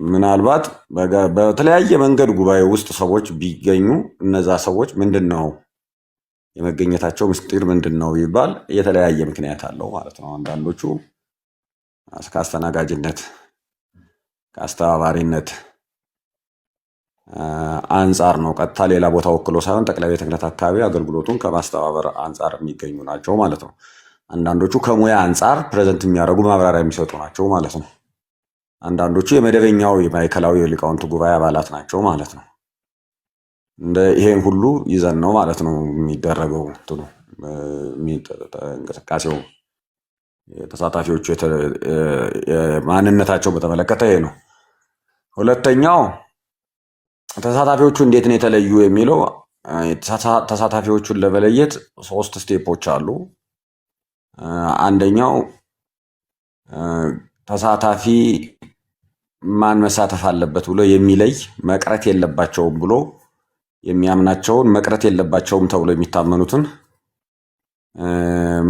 ምናልባት በተለያየ መንገድ ጉባኤ ውስጥ ሰዎች ቢገኙ እነዛ ሰዎች ምንድን ነው የመገኘታቸው ምስጢር ምንድን ነው ቢባል የተለያየ ምክንያት አለው ማለት ነው። አንዳንዶቹ ከአስተናጋጅነት ከአስተባባሪነት አንጻር ነው፣ ቀጥታ ሌላ ቦታ ወክሎ ሳይሆን ጠቅላይ ቤተ ክህነት አካባቢ አገልግሎቱን ከማስተባበር አንጻር የሚገኙ ናቸው ማለት ነው። አንዳንዶቹ ከሙያ አንጻር ፕሬዘንት የሚያደርጉ ማብራሪያ የሚሰጡ ናቸው ማለት ነው። አንዳንዶቹ የመደበኛው የማዕከላዊ የሊቃውንት ጉባኤ አባላት ናቸው ማለት ነው። ይሄን ሁሉ ይዘን ነው ማለት ነው የሚደረገው እንቅስቃሴው። ተሳታፊዎቹ ማንነታቸው በተመለከተ ይሄ ነው። ሁለተኛው ተሳታፊዎቹ እንዴት ነው የተለዩ የሚለው፣ ተሳታፊዎቹን ለመለየት 3 ስቴፖች አሉ። አንደኛው ተሳታፊ ማን መሳተፍ አለበት ብሎ የሚለይ፣ መቅረት የለባቸውም ብሎ የሚያምናቸውን መቅረት የለባቸውም ተብሎ የሚታመኑትን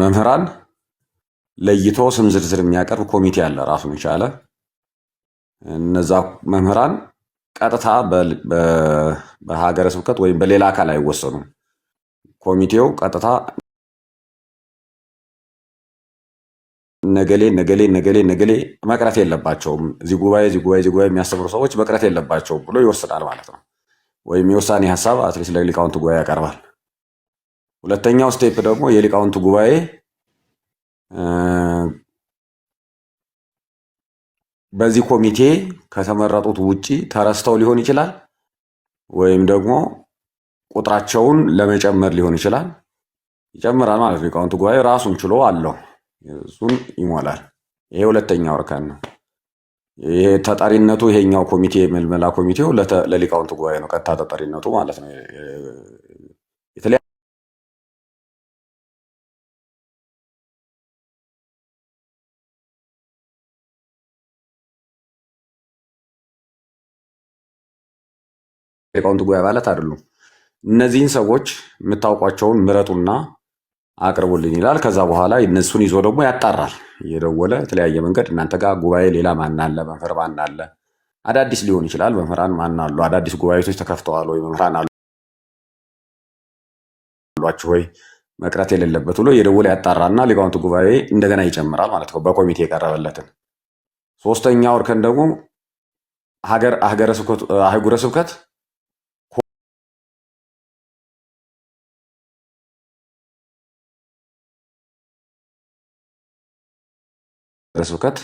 መምህራን ለይቶ ስም ዝርዝር የሚያቀርብ ኮሚቴ አለ ራሱን የቻለ። እነዛ መምህራን ቀጥታ በሀገረ ስብከት ወይም በሌላ አካል አይወሰኑም። ኮሚቴው ቀጥታ ነገሌ ነገሌ ነገሌ ነገሌ መቅረት የለባቸውም፣ እዚህ ጉባኤ የሚያስተምሩ ሰዎች መቅረት የለባቸውም ብሎ ይወስናል ማለት ነው። ወይም የውሳኔ ሀሳብ አትሊስት ለሊቃውንቱ ጉባኤ ያቀርባል። ሁለተኛው ስቴፕ ደግሞ የሊቃውንቱ ጉባኤ በዚህ ኮሚቴ ከተመረጡት ውጪ ተረስተው ሊሆን ይችላል፣ ወይም ደግሞ ቁጥራቸውን ለመጨመር ሊሆን ይችላል። ይጨምራል ማለት ነው። ሊቃውንቱ ጉባኤ ራሱን ችሎ አለው፣ እሱን ይሞላል። ይሄ ሁለተኛው እርከን ነው። ይሄ ተጠሪነቱ ይሄኛው ኮሚቴ መልመላ ኮሚቴው ለሊቃውንቱ ጉባኤ ነው፣ ቀጥታ ተጠሪነቱ ማለት ነው። ሊቃውንቱ ጉባኤ አባላት አይደሉም። እነዚህን ሰዎች የምታውቋቸውን ምረጡና አቅርቡልኝ ይላል። ከዛ በኋላ እነሱን ይዞ ደግሞ ያጣራል። እየደወለ የተለያየ መንገድ እናንተ ጋር ጉባኤ ሌላ ማን አለ፣ መምህር ማን አለ፣ አዳዲስ ሊሆን ይችላል። መምህራን ማን አሉ፣ አዳዲስ ጉባኤቶች ተከፍተዋል ወይ፣ መምህራን አሏችሁ ወይ፣ መቅረት የሌለበት ብሎ እየደወለ ያጣራና ሊቃውንቱ ጉባኤ እንደገና ይጨምራል ማለት ነው በኮሚቴ የቀረበለትን። ሶስተኛው እርከን ደግሞ አህጉረ ስብከት ስብከት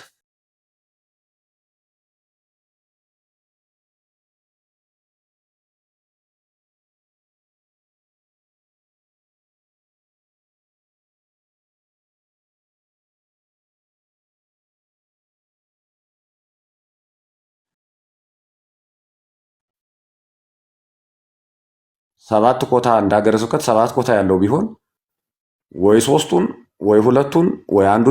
ሰባት ኮታ እንደ ሀገረ ስብከት 7 ኮታ ያለው ቢሆን ወይ 3ቱን ወይ 2ቱን ወይ አንዱ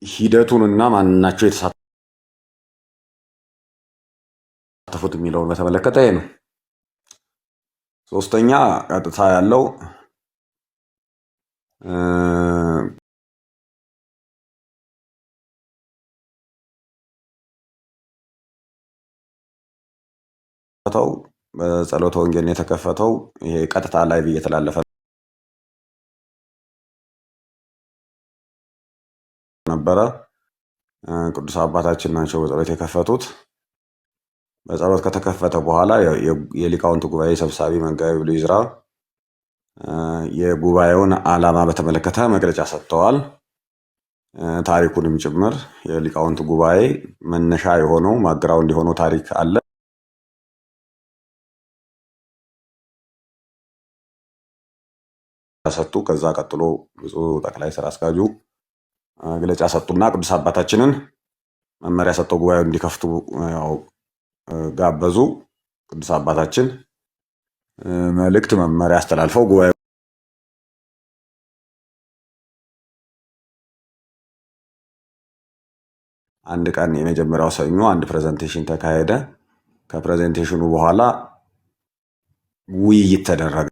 ሂደቱንና ማንናቸው የተሳተፉት የሚለውን በተመለከተ ይሄ ነው። ሶስተኛ ቀጥታ ያለው በጸሎተ ወንጌል የተከፈተው ይሄ ቀጥታ ላይቭ እየተላለፈ ነበረ። ቅዱስ አባታችን ናቸው በጸሎት የከፈቱት። በጸሎት ከተከፈተ በኋላ የሊቃውንቱ ጉባኤ ሰብሳቢ መጋቤ ብሉይ ዕዝራ የጉባኤውን ዓላማ በተመለከተ መግለጫ ሰጥተዋል። ታሪኩንም ጭምር የሊቃውንት ጉባኤ መነሻ የሆነው ማግራውንድ የሆነው ታሪክ አለ ሰጡ። ከዛ ቀጥሎ ብፁዕ ጠቅላይ ስራ አስኪያጁ መግለጫ ሰጡና ቅዱስ አባታችንን መመሪያ ሰጠው ጉባኤው እንዲከፍቱ ጋበዙ። ቅዱስ አባታችን መልእክት መመሪያ አስተላልፈው ጉባኤው አንድ ቀን የመጀመሪያው ሰኞ አንድ ፕሬዘንቴሽን ተካሄደ። ከፕሬዘንቴሽኑ በኋላ ውይይት ተደረገ።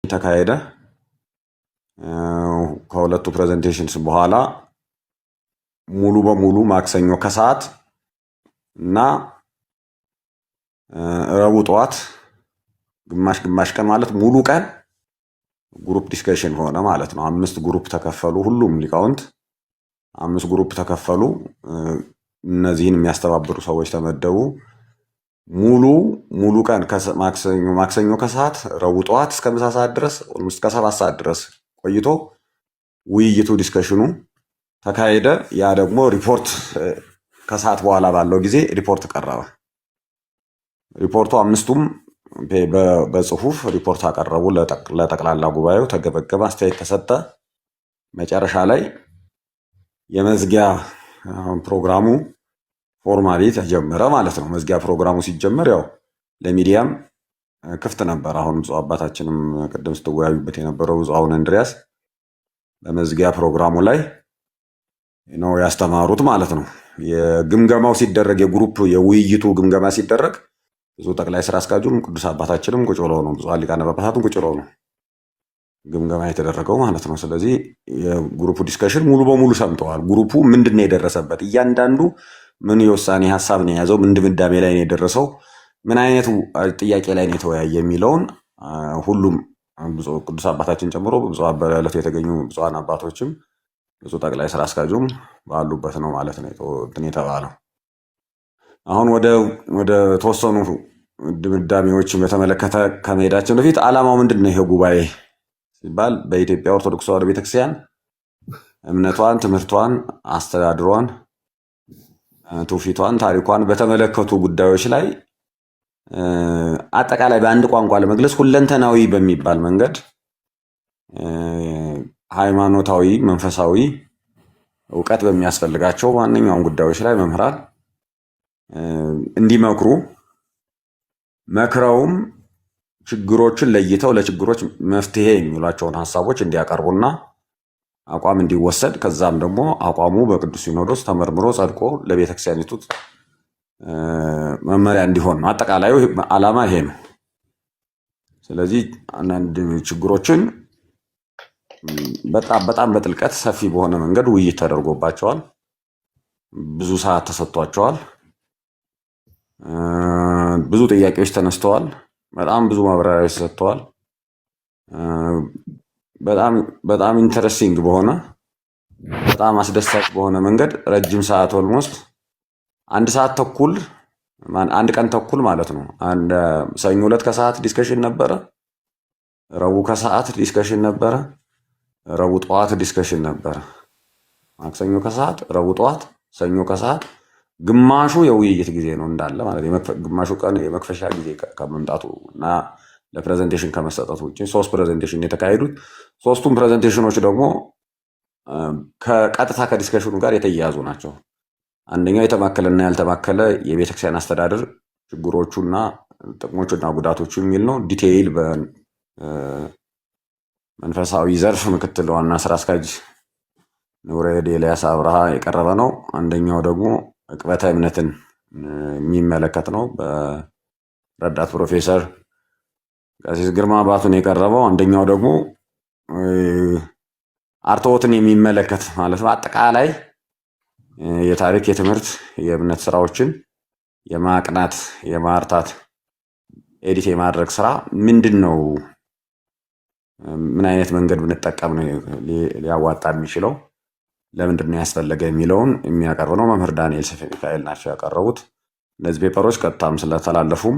ተካሄደ። ከሁለቱ ፕሬዘንቴሽንስ በኋላ ሙሉ በሙሉ ማክሰኞ ከሰዓት እና ረቡዕ ጠዋት ግማሽ ቀን ማለት ሙሉ ቀን ግሩፕ ዲስከሽን ሆነ ማለት ነው። 5 ግሩፕ ተከፈሉ። ሁሉም ሊቃውንት 5 ግሩፕ ተከፈሉ። እነዚህን የሚያስተባብሩ ሰዎች ተመደቡ። ሙሉ ቀን ማክሰኞ ከሰዓት ረቡዕ ጠዋት እስከ ምሳ ሰዓት ድረስ እስከ 7 ሰዓት ድረስ ቆይቶ ውይይቱ ዲስከሽኑ ተካሄደ። ያ ደግሞ ሪፖርት ከሰዓት በኋላ ባለው ጊዜ ሪፖርት ቀረበ። ሪፖርቱ 5ቱም በጽሁፍ ሪፖርት አቀረቡ ለጠቅላላ ጉባኤው፣ ተገመገመ፣ አስተያየት ተሰጠ። መጨረሻ ላይ የመዝጊያ ፕሮግራሙ ፎርማሊ ተጀመረ ማለት ነው። መዝጊያ ፕሮግራሙ ሲጀመር ያው ለሚዲያም ክፍት ነበር። አሁን ብፁዕ አባታችንም ቅድም ስትወያዩበት የነበረው ብፁዕ አቡነ እንድርያስ በመዝጊያ ፕሮግራሙ ላይ ነው ያስተማሩት ማለት ነው። የግምገማው ሲደረግ የግሩፕ የውይይቱ ግምገማ ሲደረግ ብፁዕ ጠቅላይ ስራ አስኪያጁም ቅዱስ አባታችንም ቁጭ ብለው ነው፣ ብፁዓን ሊቃነ ጳጳሳትም ቁጭ ብለው ነው ግምገማ የተደረገው ማለት ነው። ስለዚህ የግሩፑ ዲስከሽን ሙሉ በሙሉ ሰምተዋል። ግሩፑ ምንድን ነው የደረሰበት፣ እያንዳንዱ ምን የውሳኔ ሀሳብ ነው የያዘው፣ ምን ድምዳሜ ላይ ነው የደረሰው፣ ምን አይነት ጥያቄ ላይ ነው የተወያየ የሚለውን ሁሉም ቅዱስ አባታችን ጨምሮ በዕለቱ የተገኙ ብፁዓን አባቶችም ብፁዕ ጠቅላይ ስራ አስኪያጁም ባሉበት ነው ማለት ነው የተባለው። አሁን ወደ ተወሰኑ ድምዳሜዎችን በተመለከተ ከመሄዳችን በፊት ዓላማው ምንድን ነው? ይሄ ጉባኤ ሲባል በኢትዮጵያ ኦርቶዶክስ ተዋሕዶ ቤተክርስቲያን እምነቷን፣ ትምህርቷን፣ አስተዳድሯን፣ ትውፊቷን፣ ታሪኳን በተመለከቱ ጉዳዮች ላይ አጠቃላይ በአንድ ቋንቋ ለመግለጽ ሁለንተናዊ በሚባል መንገድ ሃይማኖታዊ፣ መንፈሳዊ እውቀት በሚያስፈልጋቸው ማንኛውም ጉዳዮች ላይ መምህራን እንዲመክሩ መክረውም ችግሮችን ለይተው ለችግሮች መፍትሄ የሚሏቸውን ሀሳቦች እንዲያቀርቡና አቋም እንዲወሰድ ከዛም ደግሞ አቋሙ በቅዱስ ሲኖዶስ ተመርምሮ ጸድቆ ለቤተክርስቲያኒቱ መመሪያ እንዲሆን ነው። አጠቃላዩ ዓላማ ይሄ ነው። ስለዚህ አንዳንድ ችግሮችን በጣም በጥልቀት ሰፊ በሆነ መንገድ ውይይት ተደርጎባቸዋል። ብዙ ሰዓት ተሰጥቷቸዋል። ብዙ ጥያቄዎች ተነስተዋል። በጣም ብዙ ማብራሪያዎች ተሰጥተዋል። በጣም ኢንተረስቲንግ በሆነ በጣም አስደሳች በሆነ መንገድ ረጅም ሰዓት ኦልሞስት 1 ሰዓት ተኩል 1 ቀን ተኩል ማለት ነው። ሰኞ ዕለት ከሰዓት ዲስከሽን ነበረ። ረቡዕ ከሰዓት ዲስከሽን ነበረ። ረቡዕ ጠዋት ዲስከሽን ነበረ። ማክሰኞ ከሰዓት፣ ረቡዕ ጠዋት፣ ሰኞ ከሰዓት ግማሹ የውይይት ጊዜ ነው እንዳለ ማለት ግማሹ ቀን የመክፈሻ ጊዜ ከመምጣቱ እና ለፕሬዘንቴሽን ከመሰጠቱ ውጭ 3 ፕሬዘንቴሽን የተካሄዱት 3ቱም ፕሬዘንቴሽኖች ደግሞ ከቀጥታ ከዲስከሽኑ ጋር የተያያዙ ናቸው። አንደኛው የተማከለና ያልተማከለ የቤተክርስቲያን አስተዳደር ችግሮቹና ጥቅሞቹና ጉዳቶቹ የሚል ነው። ዲቴይል በመንፈሳዊ ዘርፍ ምክትል ዋና ስራ አስኪያጅ ንውረድ ኤልያስ አብርሃ የቀረበ ነው። አንደኛው ደግሞ ዕቅበተ እምነትን የሚመለከት ነው። በረዳት ፕሮፌሰር ቀሲስ ግርማ ባቱን የቀረበው። አንደኛው ደግሞ አርትዖትን የሚመለከት ማለት ነው። አጠቃላይ የታሪክ፣ የትምህርት፣ የእምነት ስራዎችን የማቅናት የማርታት ኤዲት የማድረግ ስራ ምንድን ነው? ምን አይነት መንገድ ብንጠቀም ነው ሊያዋጣ የሚችለው? ለምንድን ነው ያስፈለገ የሚለውን የሚያቀርብ ነው። መምህር ዳንኤል ሰይፈ ሚካኤል ናቸው ያቀረቡት። እነዚህ ፔፐሮች ቀጥታም ስለተላለፉም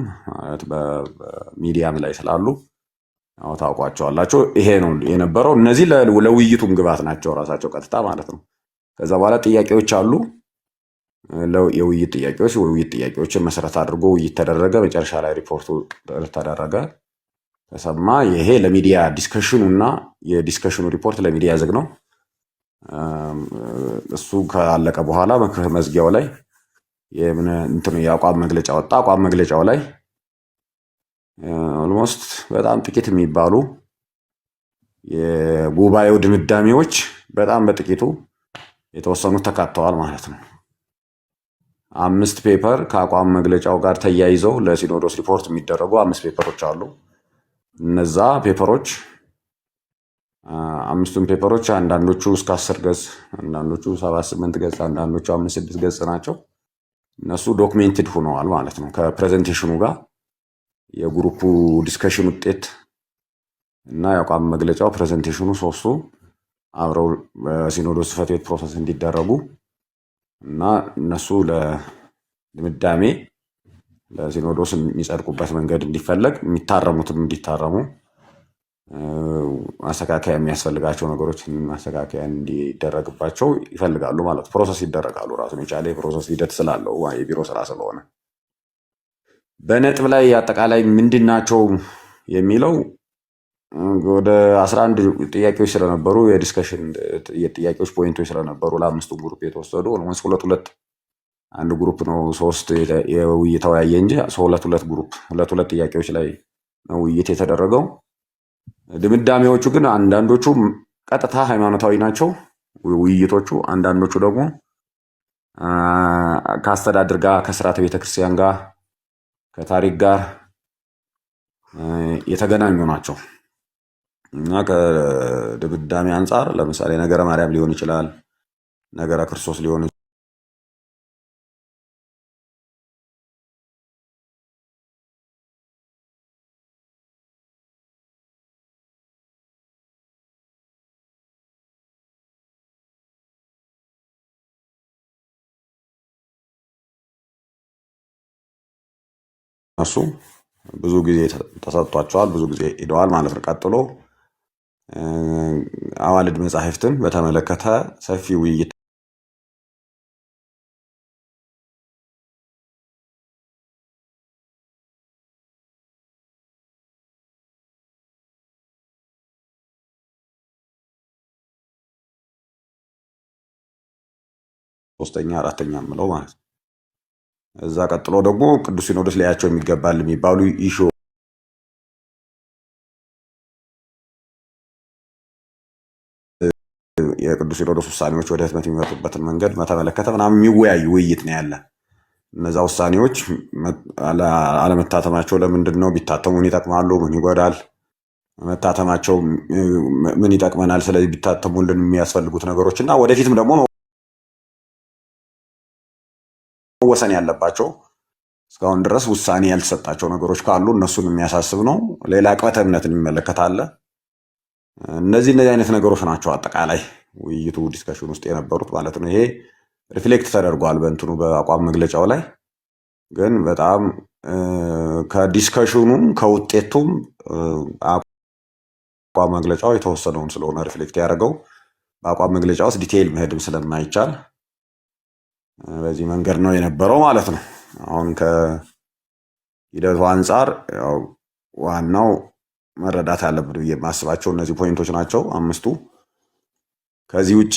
በሚዲያም ላይ ስላሉ አዎ ታውቋቸዋላቸው። ይሄ ነው የነበረው። እነዚህ ለውይይቱም ግብዓት ናቸው ራሳቸው ቀጥታ ማለት ነው። ከዛ በኋላ ጥያቄዎች አሉ። የውይይት ጥያቄዎችን መሰረት አድርጎ ውይይት ተደረገ። መጨረሻ ላይ ሪፖርቱ ተደረገ፣ ተሰማ። ይሄ ለሚዲያ ዲስከሽኑ እና የዲስከሽኑ ሪፖርት ለሚዲያ ዝግ ነው። እሱ ካለቀ በኋላ መዝጊያው ላይ የአቋም መግለጫ ወጣ። አቋም መግለጫው ላይ ኦልሞስት በጣም ጥቂት የሚባሉ የጉባኤው ድምዳሜዎች በጣም በጥቂቱ የተወሰኑት ተካተዋል ማለት ነው። 5 ፔፐር ከአቋም መግለጫው ጋር ተያይዘው ለሲኖዶስ ሪፖርት የሚደረጉ 5 ፔፐሮች አሉ። እነዛ ፔፐሮች 5ቱም ፔፐሮች አንዳንዶቹ እስከ 10 ገጽ፣ አንዳንዶቹ 7-8 ገጽ፣ አንዳንዶቹ 5-6 ገጽ ናቸው። እነሱ ዶክሜንትድ ሆነዋል ማለት ነው። ከፕሬዘንቴሽኑ ጋር የግሩፑ ዲስከሽን ውጤት እና የአቋም መግለጫው ፕሬዘንቴሽኑ ሶስቱ አብረው በሲኖዶስ ጽሕፈት ቤት ፕሮሰስ እንዲደረጉ እና እነሱ ለድምዳሜ ለሲኖዶስ የሚጸድቁበት መንገድ እንዲፈለግ የሚታረሙትም እንዲታረሙ ማስተካከያ የሚያስፈልጋቸው ነገሮች ማስተካከያ እንዲደረግባቸው ይፈልጋሉ ማለት ፕሮሰስ ይደረጋሉ። ራሱን የቻለ የፕሮሰስ ሂደት ስላለው የቢሮ ስራ ስለሆነ በነጥብ ላይ አጠቃላይ ምንድን ናቸው የሚለው ወደ 11 ጥያቄዎች ስለነበሩ የዲስከሽን የጥያቄዎች ፖይንቶች ስለነበሩ ለ5ቱ ግሩፕ የተወሰዱ ኦልሞስት 2 አንድ ግሩፕ ነው 3 የውይይት ተወያየ እንጂ 2 ግሩፕ 2 ጥያቄዎች ላይ ነው ውይይት የተደረገው። ድምዳሜዎቹ ግን አንዳንዶቹ ቀጥታ ሃይማኖታዊ ናቸው ውይይቶቹ፣ አንዳንዶቹ ደግሞ ከአስተዳደር ጋር ከስርዓተ ቤተክርስቲያን ጋር ከታሪክ ጋር የተገናኙ ናቸው እና ከድምዳሜ አንጻር ለምሳሌ ነገረ ማርያም ሊሆን ይችላል፣ ነገረ ክርስቶስ ሊሆን እነሱ ብዙ ጊዜ ተሰጥቷቸዋል፣ ብዙ ጊዜ ሄደዋል ማለት ነው። ቀጥሎ አዋልድ መጻሕፍትን በተመለከተ ሰፊ ውይይት ሶስተኛ አራተኛ ምለው ማለት ነው። እዛ ቀጥሎ ደግሞ ቅዱስ ሲኖዶስ ሊያቸው የሚገባል የሚባሉ ኢሹ የቅዱስ ሲኖዶስ ውሳኔዎች ወደ ህትመት የሚመጡበትን መንገድ በተመለከተ ምናምን የሚወያዩ ውይይት ነው ያለ። እነዛ ውሳኔዎች አለመታተማቸው ለምንድን ነው? ቢታተሙ ምን ይጠቅማሉ? ምን ይጎዳል? መታተማቸው ምን ይጠቅመናል? ስለዚህ ቢታተሙልን የሚያስፈልጉት ነገሮች እና ወደፊትም ደግሞ መወሰን ያለባቸው እስካሁን ድረስ ውሳኔ ያልተሰጣቸው ነገሮች ካሉ እነሱን የሚያሳስብ ነው። ሌላ ቅበተ እምነትን ይመለከታል። እነዚህ አይነት ነገሮች ናቸው አጠቃላይ ውይይቱ ዲስከሽን ውስጥ የነበሩት ማለት ነው። ይሄ ሪፍሌክት ተደርጓል በእንትኑ በአቋም መግለጫው ላይ ግን በጣም ከዲስከሽኑም ከውጤቱም አቋም መግለጫው የተወሰነውን ስለሆነ ሪፍሌክት ያደረገው በአቋም መግለጫ ውስጥ ዲቴይል መሄድም ስለማይቻል በዚህ መንገድ ነው የነበረው ማለት ነው። አሁን ከሂደቱ አንጻር ያው ዋናው መረዳት ያለብን ብዬ የማስባቸው እነዚህ ፖይንቶች ናቸው 5ቱ። ከዚህ ውጪ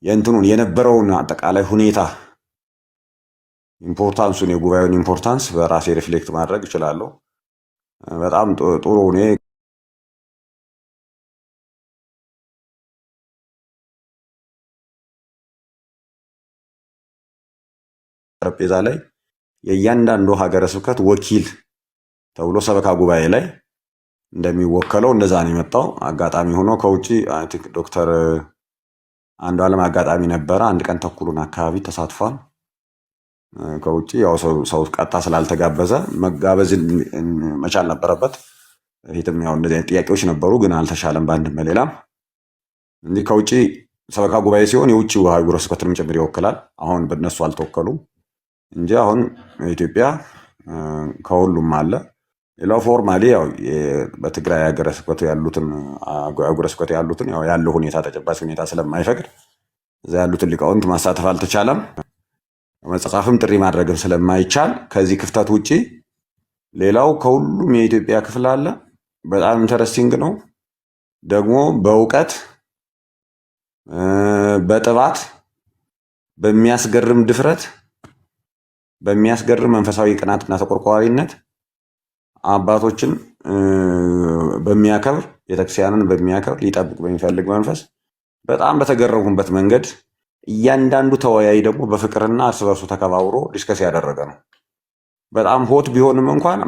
የእንትኑን የነበረውን አጠቃላይ ሁኔታ ኢምፖርታንሱን የጉባኤውን ኢምፖርታንስ በራሴ ሪፍሌክት ማድረግ እችላለሁ። በጣም ጥሩ ሁኔ ጠረጴዛ ላይ የእያንዳንዱ ሀገረ ስብከት ወኪል ተብሎ ሰበካ ጉባኤ ላይ እንደሚወከለው እንደዛ ነው የመጣው። አጋጣሚ ሆኖ ከውጪ ዶክተር አንዱዓለም አጋጣሚ ነበረ 1 ቀን ተኩሉን አካባቢ ተሳትፏል። ከውጪ ያው ሰው ቀጥታ ስላልተጋበዘ መጋበዝ መቻል ነበረበት። ፊትም ያው እንደዚህ አይነት ጥያቄዎች ነበሩ፣ ግን አልተሻለም በአንድም በሌላም። እንዲህ ከውጪ ሰበካ ጉባኤ ሲሆን የውጭ ሀገረ ስብከትንም ጭምር ይወክላል። አሁን በእነሱ አልተወከሉም እንጂ አሁን ኢትዮጵያ ከሁሉም አለ። ሌላው ፎርማሊ ያው በትግራይ ሀገረ ስብከት ያሉትን ያው ያለው ሁኔታ ተጨባጭ ሁኔታ ስለማይፈቅድ እዛ ያሉትን ሊቃውንት ማሳተፍ አልተቻለም። መጽሐፍም ጥሪ ማድረግም ስለማይቻል ከዚህ ክፍተት ውጪ ሌላው ከሁሉም የኢትዮጵያ ክፍል አለ። በጣም ኢንተረስቲንግ ነው። ደግሞ በእውቀት በጥባት በሚያስገርም ድፍረት በሚያስገርም መንፈሳዊ ቅናትና ተቆርቋሪነት አባቶችን በሚያከብር ቤተክርስቲያንን በሚያከብር ሊጠብቅ በሚፈልግ መንፈስ በጣም በተገረሙበት መንገድ እያንዳንዱ ተወያይ ደግሞ በፍቅርና እርስ በርሱ ተከባብሮ ዲስከስ ያደረገ ነው። በጣም ሆት ቢሆንም እንኳን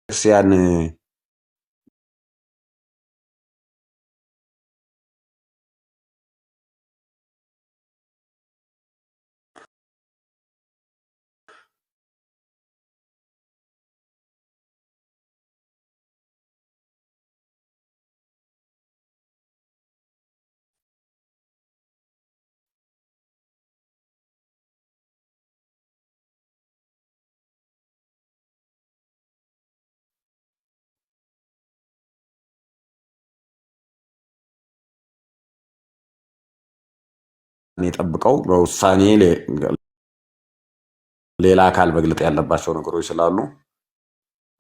ቤተክርስቲያን የጠብቀው በውሳኔ ሌላ አካል መግለጥ ያለባቸው ነገሮች ስላሉ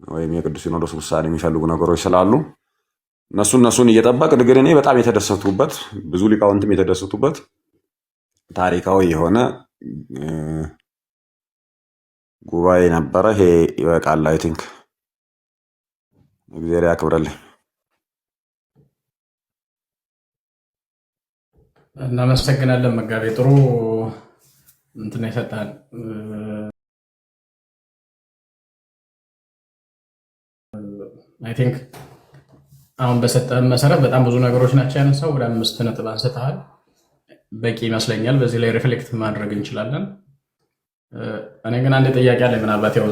ወይም የቅዱስ ሲኖዶስ ውሳኔ የሚፈልጉ ነገሮች ስላሉ እነሱን እየጠበቅን ግን እኔ በጣም የተደሰቱበት ብዙ ሊቃውንትም የተደሰቱበት ታሪካዊ የሆነ ጉባኤ ነበረ። ይሄ ይበቃል። አይ ቲንክ እግዚአብሔር ያክብረልኝ። እናመሰግናለን መጋቤ። ጥሩ እንትን ይሰጣል። አይ ቲንክ አሁን በሰጠህን መሰረት በጣም ብዙ ነገሮች ናቸው ያነሳው። ወደ 5 ነጥብ አንስተሃል። በቂ ይመስለኛል። በዚህ ላይ ሪፍሌክት ማድረግ እንችላለን። እኔ ግን አንድ ጥያቄ አለ። ምናልባት ያው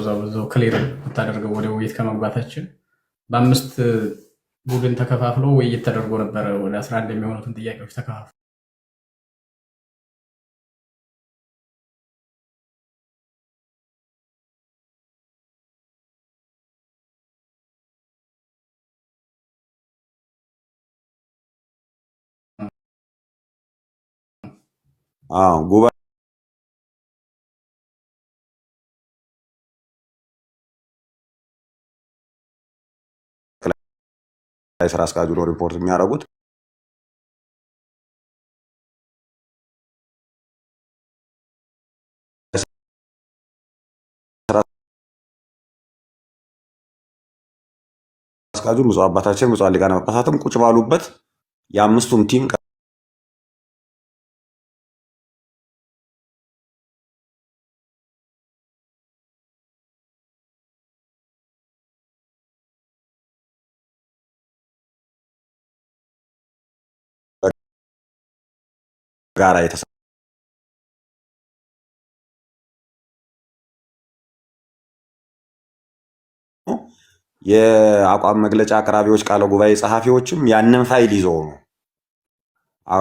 ክሊር ብታደርገው ወደ ውይይት ከመግባታችን በ5 ቡድን ተከፋፍሎ ውይይት ተደርጎ ነበረ። ወደ 11 የሚሆኑትን ጥያቄዎች ተከፋፍሎ ጉባኤ ስራ አስኪያጁ ነው ሪፖርት የሚያደርጉት። ስራ አስኪያጁ ብፁዕ አባታችን ብፁዓን ሊቃነ ጳጳሳትም ቁጭ ባሉበት የአምስቱም ቲም ጋራ የአቋም መግለጫ አቅራቢዎች ቃለ ጉባኤ ጸሐፊዎችም ያንን ፋይል ይዘው ነው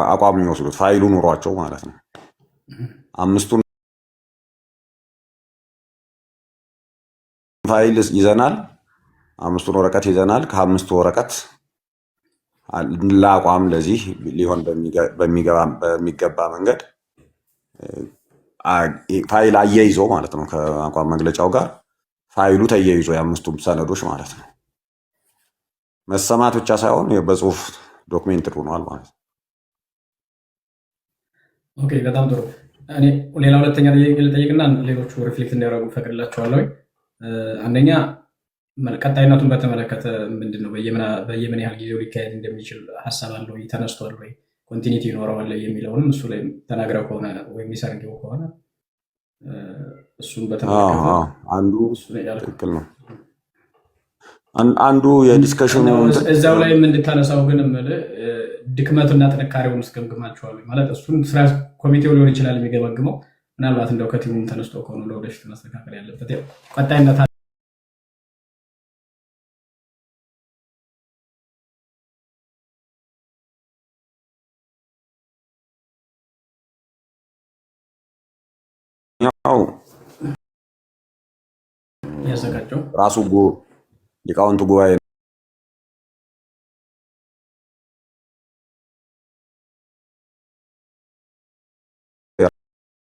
አቋም የሚወስዱት። ፋይሉ ኑሯቸው ማለት ነው። 5ቱን ፋይል ይዘናል፣ 5ቱን ወረቀት ይዘናል። ከ5ቱ ወረቀት ለአቋም ለዚህ ሊሆን በሚገባ መንገድ ፋይል አያይዞ ማለት ነው። ከአቋም መግለጫው ጋር ፋይሉ ተያይዞ የ5ቱም ሰነዶች ማለት ነው። መሰማት ብቻ ሳይሆን በጽሁፍ ዶክሜንት ሆኗል ማለት ነው። ኦኬ፣ በጣም ጥሩ። እኔ ሌላ ሁለተኛ ጥያቄ ልጠይቅና ሌሎቹ ሪፍሌክት እንዲያደርጉ ፈቅድላቸዋለሁ። አንደኛ ቀጣይነቱን በተመለከተ ምንድን ነው በየምን ያህል ጊዜው ሊካሄድ እንደሚችል ሀሳብ አለ ወይ? ተነስቷል ወይ? ኮንቲኒቲ ይኖረዋል የሚለውንም እሱ ላይ ተናግረው ከሆነ ወይም የሚሰርገው ከሆነ እሱን በተመለከተ አንዱ ትክክል ነው። አንዱ የዲስከሽኑ እዛው ላይ እንድታነሳው ግን ድክመቱና ጥንካሬውን እስገምግማቸዋል ማለት እሱን ስራ ኮሚቴው ሊሆን ይችላል የሚገመግመው። ምናልባት እንደው ከቲሙም ተነስቶ ከሆነ ለወደፊት ማስተካከል ያለበት ቀጣይነት የሚያዘጋጀው? ራሱ ሊቃውንቱ ጉባኤ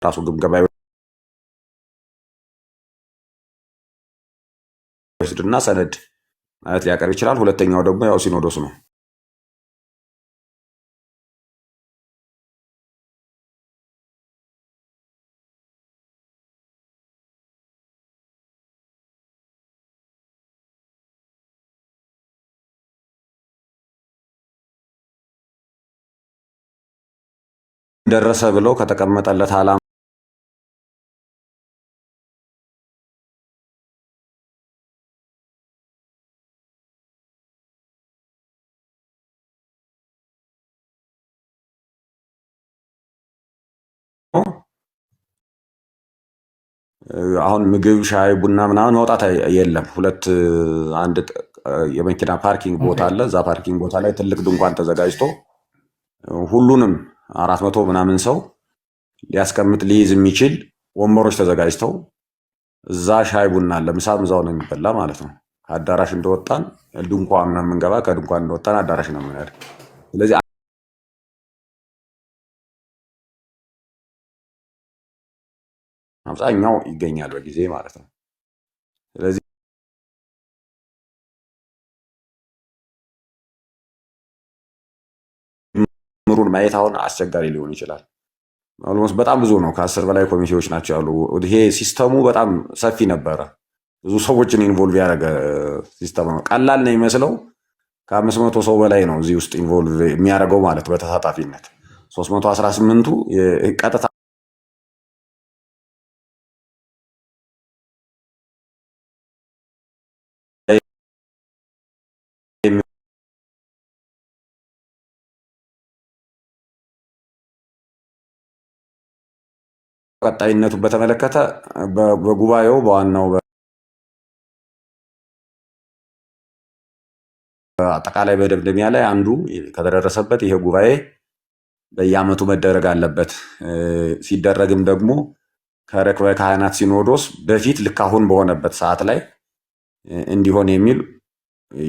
ራሱ ግምገማ ይወስድና ሰነድ ማለት ሊያቀርብ ይችላል። ሁለተኛው ደግሞ ያው ሲኖዶስ ነው። ደረሰ ብለው ከተቀመጠለት ዓላማ አሁን ምግብ፣ ሻይ፣ ቡና ምናምን መውጣት የለም። አንድ የመኪና ፓርኪንግ ቦታ አለ። እዛ ፓርኪንግ ቦታ ላይ ትልቅ ድንኳን ተዘጋጅቶ ሁሉንም 400 ምናምን ሰው ሊያስቀምጥ ሊይዝ የሚችል ወንበሮች ተዘጋጅተው እዛ ሻይ ቡና አለ። ምሳም እዛው ነው የሚበላ ማለት ነው። ከአዳራሽ እንደወጣን ድንኳን ነው የምንገባ፣ ከድንኳን እንደወጣን አዳራሽ ነው የምንሄድ። ስለዚህ አብዛኛው ይገኛል በጊዜ ማለት ነው። ስለዚህ ምሩን ማየት አሁን አስቸጋሪ ሊሆን ይችላል። ኦልሞስት በጣም ብዙ ነው። ከ10 በላይ ኮሚቴዎች ናቸው ያሉ። ይሄ ሲስተሙ በጣም ሰፊ ነበረ። ብዙ ሰዎችን ኢንቮልቭ ያደረገ ሲስተም ነው። ቀላል ነው የሚመስለው። ከ500 ሰው በላይ ነው እዚህ ውስጥ ኢንቮልቭ የሚያደርገው ማለት በተሳታፊነት 318ቱ ቀጥታ ቀጣይነቱ በተመለከተ በጉባኤው በዋናው አጠቃላይ በደምደሚያ ላይ አንዱ ከተደረሰበት ይሄ ጉባኤ በየዓመቱ መደረግ አለበት፣ ሲደረግም ደግሞ ከርክበ ካህናት ሲኖዶስ በፊት ልክ አሁን በሆነበት ሰዓት ላይ እንዲሆን የሚል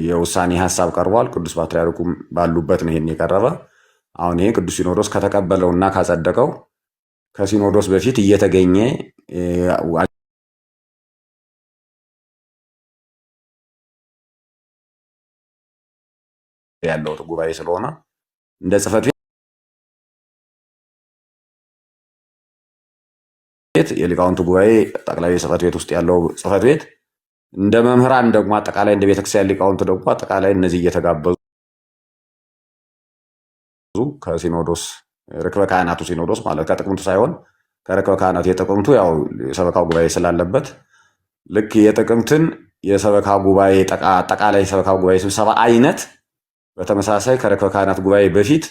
የውሳኔ ሀሳብ ቀርቧል። ቅዱስ ፓትርያርኩም ባሉበት ነው ይሄን የቀረበ። አሁን ይሄ ቅዱስ ሲኖዶስ ከተቀበለው እና ካጸደቀው ከሲኖዶስ በፊት እየተገኘ ያለው ጉባኤ ስለሆነ እንደ ጽሕፈት ቤት የሊቃውንቱ ጉባኤ ጠቅላይ ጽሕፈት ቤት ውስጥ ያለው ጽሕፈት ቤት እንደ መምህራን ደግሞ አጠቃላይ እንደ ቤተክርስቲያን ሊቃውንቱ ደግሞ አጠቃላይ እነዚህ እየተጋበዙ ከሲኖዶስ ርክበ ካህናቱ ሲኖዶስ ማለት ከጥቅምቱ ሳይሆን ከርክበ ካህናቱ የጥቅምቱ ያው የሰበካ ጉባኤ ስላለበት ልክ የጥቅምትን የሰበካ ጉባኤ አጠቃላይ የሰበካ ጉባኤ ስብሰባ አይነት በተመሳሳይ ከርክበ ካህናት ጉባኤ በፊት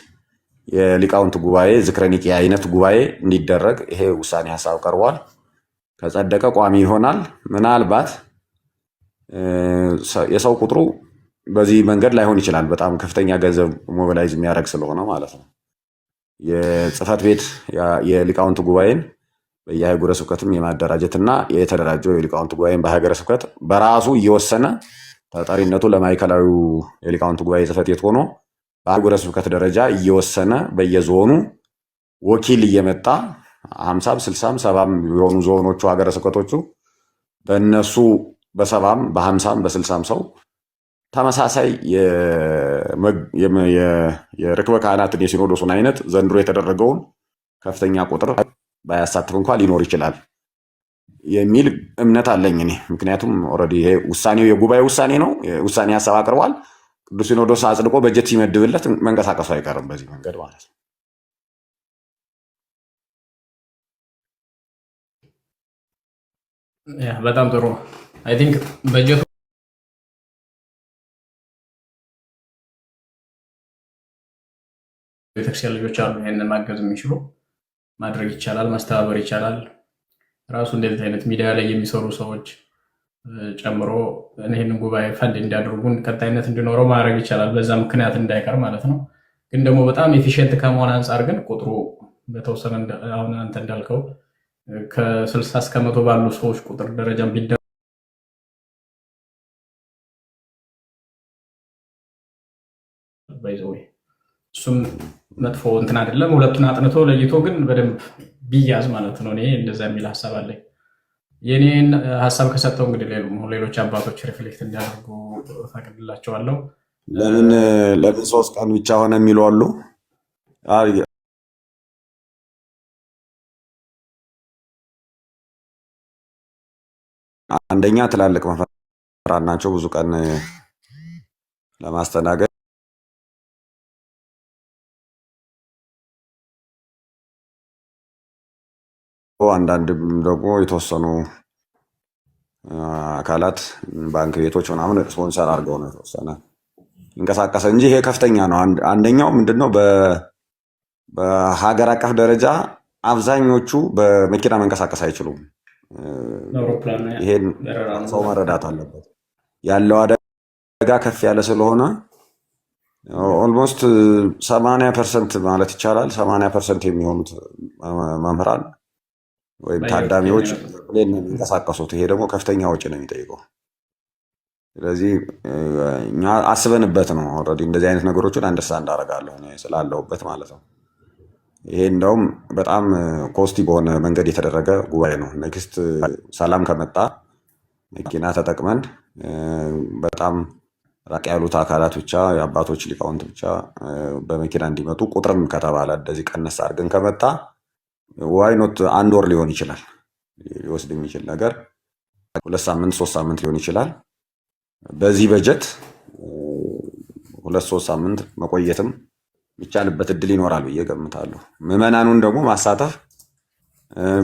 የሊቃውንት ጉባኤ ዝክረ ኒቅያ አይነት ጉባኤ እንዲደረግ ይሄ ውሳኔ ሀሳብ ቀርቧል። ከጸደቀ ቋሚ ይሆናል። ምናልባት የሰው ቁጥሩ በዚህ መንገድ ላይሆን ይችላል። በጣም ከፍተኛ ገንዘብ ሞቢላይዝ የሚያደርግ ስለሆነ ማለት ነው። የጽሕፈት ቤት የሊቃውንት ጉባኤን በየሀገረ ስብከትም የማደራጀትና የተደራጀው የሊቃውንት ጉባኤን በሀገረ ስብከት በራሱ እየወሰነ ተጠሪነቱ ለማዕከላዊ የሊቃውንት ጉባኤ ጽሕፈት ቤት ሆኖ በሀገረ ስብከት ደረጃ እየወሰነ በየዞኑ ወኪል እየመጣ 50፣ 60፣ 70 የሆኑ ዞኖቹ ሀገረ ስብከቶቹ በእነሱ በ70፣ በ50፣ በ60 ሰው ተመሳሳይ የርክበ ካህናትን የሲኖዶሱን አይነት ዘንድሮ የተደረገውን ከፍተኛ ቁጥር ባያሳትፍ እንኳን ሊኖር ይችላል የሚል እምነት አለኝ እኔ። ምክንያቱም ኦልሬዲ ይሄ ውሳኔው የጉባኤ ውሳኔ ነው። ውሳኔ ሀሳብ አቅርቧል። ቅዱስ ሲኖዶስ አጽድቆ በጀት ሲመድብለት መንቀሳቀሱ አይቀርም በዚህ መንገድ ማለት ነው። በጣም ጥሩ። አይ ቲንክ በጀቱ ቤተክርስቲያን ልጆች አሉ ይሄንን ማገዝ የሚችሉ ማድረግ ይቻላል፣ ማስተባበር ይቻላል። ራሱ እንደዚህ አይነት ሚዲያ ላይ የሚሰሩ ሰዎች ጨምሮ ይህንን ጉባኤ ፈንድ እንዲያደርጉን ቀጣይነት እንዲኖረው ማድረግ ይቻላል። በዛ ምክንያት እንዳይቀር ማለት ነው። ግን ደግሞ በጣም ኤፊሽንት ከመሆን አንጻር ግን ቁጥሩ በተወሰነ አሁን አንተ እንዳልከው ከ60 እስከ 100 ባሉ ሰዎች ቁጥር ደረጃ ባይዘወይ እሱም መጥፎ እንትን አይደለም። ሁለቱን አጥንቶ ለይቶ ግን በደንብ ቢያዝ ማለት ነው። እኔ እንደዛ የሚል ሀሳብ አለኝ። የኔን ሀሳብ ከሰጠው እንግዲህ ሌሎች አባቶች ሪፍሌክት እንዲያደርጉ ፈቅድላቸዋለሁ። ለምን 3 ቀን ብቻ ሆነ የሚሉ አሉ። አንደኛ ትላልቅ መምህራን ናቸው፣ ብዙ ቀን ለማስተናገድ አንዳንድ ደግሞ የተወሰኑ አካላት ባንክ ቤቶች ምናምን ስፖንሰር አድርገው ነው የተወሰነ ይንቀሳቀሰ እንጂ ይሄ ከፍተኛ ነው። አንደኛው ምንድነው በሀገር አቀፍ ደረጃ አብዛኞቹ በመኪና መንቀሳቀስ አይችሉም። ይሄን ሰው መረዳት አለበት። ያለው አደጋ ከፍ ያለ ስለሆነ ኦልሞስት 80% ማለት ይቻላል 80% የሚሆኑት መምህራን ወይም ታዳሚዎች የሚንቀሳቀሱት። ይሄ ደግሞ ከፍተኛ ወጪ ነው የሚጠይቀው። ስለዚህ እኛ አስበንበት ነው ኦልሬዲ እንደዚህ አይነት ነገሮችን አንደርስታንድ አደርጋለሁ ስላለሁበት ማለት ነው። ይሄ እንደውም በጣም ኮስቲ በሆነ መንገድ የተደረገ ጉባኤ ነው። ኔክስት ሰላም ከመጣ መኪና ተጠቅመን በጣም ራቅ ያሉት አካላት ብቻ የአባቶች ሊቃውንት ብቻ በመኪና እንዲመጡ ቁጥርም ከተባለ እንደዚህ ቀነስ አድርገን ከመጣ ዋይኖት 1 ወር ሊሆን ይችላል ሊወስድ የሚችል ነገር 2 ሳምንት 3 ሳምንት ሊሆን ይችላል። በዚህ በጀት 2-3 ሳምንት መቆየትም የሚቻልበት እድል ይኖራል ብዬ ገምታለሁ። ምዕመናኑን ደግሞ ማሳተፍ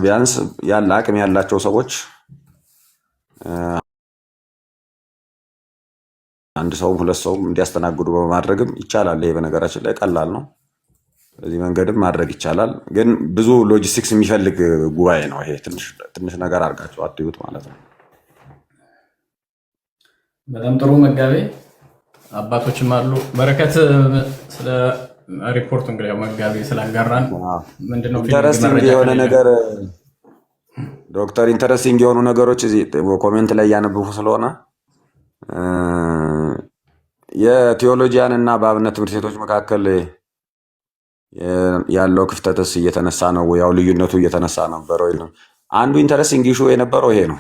ቢያንስ ያለ አቅም ያላቸው ሰዎች አንድ ሰውም 2 ሰውም እንዲያስተናግዱ በማድረግም ይቻላል። ይሄ በነገራችን ላይ ቀላል ነው። በዚህ መንገድም ማድረግ ይቻላል። ግን ብዙ ሎጂስቲክስ የሚፈልግ ጉባኤ ነው። ይሄ ትንሽ ነገር አድርጋቸው አትዩት ማለት ነው። በጣም ጥሩ መጋቤ አባቶችም አሉ። በረከት ስለ ሪፖርቱ እንግዲህ ያው መጋቤ ስላጋራን ምንድነው ኢንተረስቲንግ የሆነ ነገር ዶክተር ኢንተረስቲንግ የሆኑ ነገሮች እዚህ ኮሜንት ላይ እያነበቡ ስለሆነ የቴዎሎጂያን እና በአብነት ትምህርት ቤቶች መካከል ያለው ክፍተትስ እየተነሳ ነው? ያው ልዩነቱ እየተነሳ ነበር ወይ? አንዱ ኢንተረስቲንግ ኢሹ የነበረው ይሄ ነው።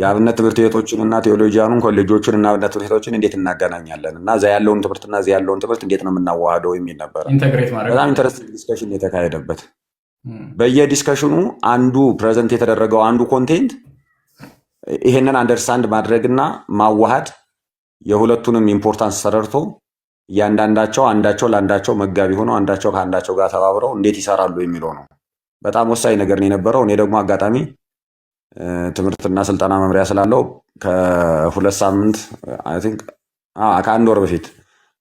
የአብነት ትምህርት ቤቶችን እና ቴዎሎጂያኑን ኮሌጆችን እና አብነት ትምህርት ቤቶችን እንዴት እናገናኛለን እና እዛ ያለውን ትምህርትና እዚህ ያለውን ትምህርት እንዴት ነው የምናዋህደው የሚል ነበረ። በጣም ኢንተረስቲንግ ዲስከሽን የተካሄደበት። በየዲስከሽኑ አንዱ ፕሬዘንት የተደረገው አንዱ ኮንቴንት ይሄንን አንደርስታንድ ማድረግና ማዋሃድ የሁለቱንም ኢምፖርታንስ ተረድቶ እያንዳንዳቸው አንዳቸው ለአንዳቸው መጋቢ ሆነው አንዳቸው ከአንዳቸው ጋር ተባብረው እንዴት ይሰራሉ የሚለው ነው። በጣም ወሳኝ ነገር ነው የነበረው። እኔ ደግሞ አጋጣሚ ትምህርትና ስልጠና መምሪያ ስላለው ከ2 ሳምንት አይ ቲንክ ከ1 ወር በፊት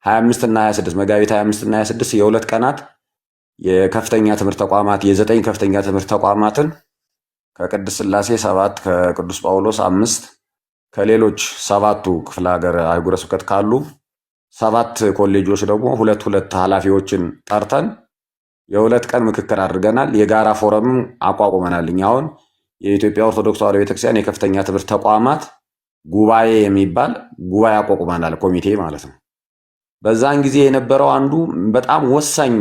25 እና 26 መጋቢት 25 እና 26 የ2 ቀናት የከፍተኛ ትምህርት ተቋማት የ9 ከፍተኛ ትምህርት ተቋማትን ከቅድስት ሥላሴ 7 ከቅዱስ ጳውሎስ 5 ከሌሎች 7ቱ ክፍለ ሀገር አህጉረ ስብከት ካሉ 7 ኮሌጆች ደግሞ 2 ኃላፊዎችን ጠርተን የ2 ቀን ምክክር አድርገናል። የጋራ ፎረምም አቋቁመናል። እኛ አሁን የኢትዮጵያ ኦርቶዶክስ ተዋሕዶ ቤተክርስቲያን የከፍተኛ ትምህርት ተቋማት ጉባኤ የሚባል ጉባኤ አቋቁመናል፣ ኮሚቴ ማለት ነው። በዛን ጊዜ የነበረው አንዱ በጣም ወሳኝ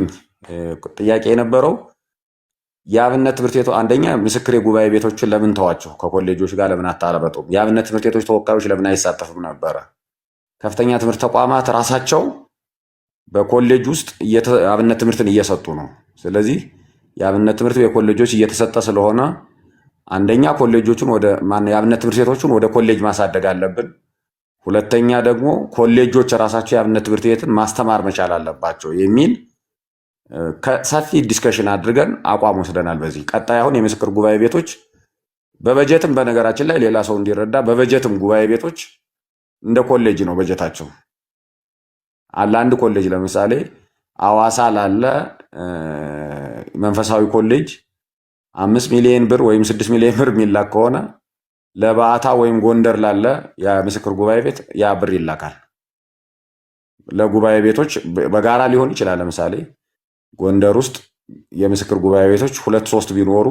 ጥያቄ የነበረው የአብነት ትምህርት ቤቶች አንደኛ ምስክር የጉባኤ ቤቶችን ለምን ተዋቸው? ከኮሌጆች ጋር ለምን አታረበጡም? የአብነት ትምህርት ቤቶች ተወካዮች ለምን አይሳተፍም ነበረ? ከፍተኛ ትምህርት ተቋማት ራሳቸው በኮሌጅ ውስጥ የአብነት ትምህርትን እየሰጡ ነው። ስለዚህ የአብነት ትምህርት በኮሌጆች እየተሰጠ ስለሆነ አንደኛ ኮሌጆቹን የአብነት ትምህርት ቤቶችን ወደ ኮሌጅ ማሳደግ አለብን። ሁለተኛ ደግሞ ኮሌጆች ራሳቸው የአብነት ትምህርት ቤትን ማስተማር መቻል አለባቸው የሚል ሰፊ ዲስከሽን አድርገን አቋም ወስደናል። በዚህ ቀጣይ አሁን የምስክር ጉባኤ ቤቶች በበጀትም በነገራችን ላይ ሌላ ሰው እንዲረዳ በበጀትም ጉባኤ ቤቶች እንደ ኮሌጅ ነው በጀታቸው። አንድ ኮሌጅ ለምሳሌ አዋሳ ላለ መንፈሳዊ ኮሌጅ 5 ሚሊዮን ብር ወይም 6 ሚሊዮን ብር የሚላክ ከሆነ ለባዕታ ወይም ጎንደር ላለ የምስክር ጉባኤ ቤት ያ ብር ይላካል። ለጉባኤ ቤቶች በጋራ ሊሆን ይችላል። ለምሳሌ ጎንደር ውስጥ የምስክር ጉባኤ ቤቶች 2-3 ቢኖሩ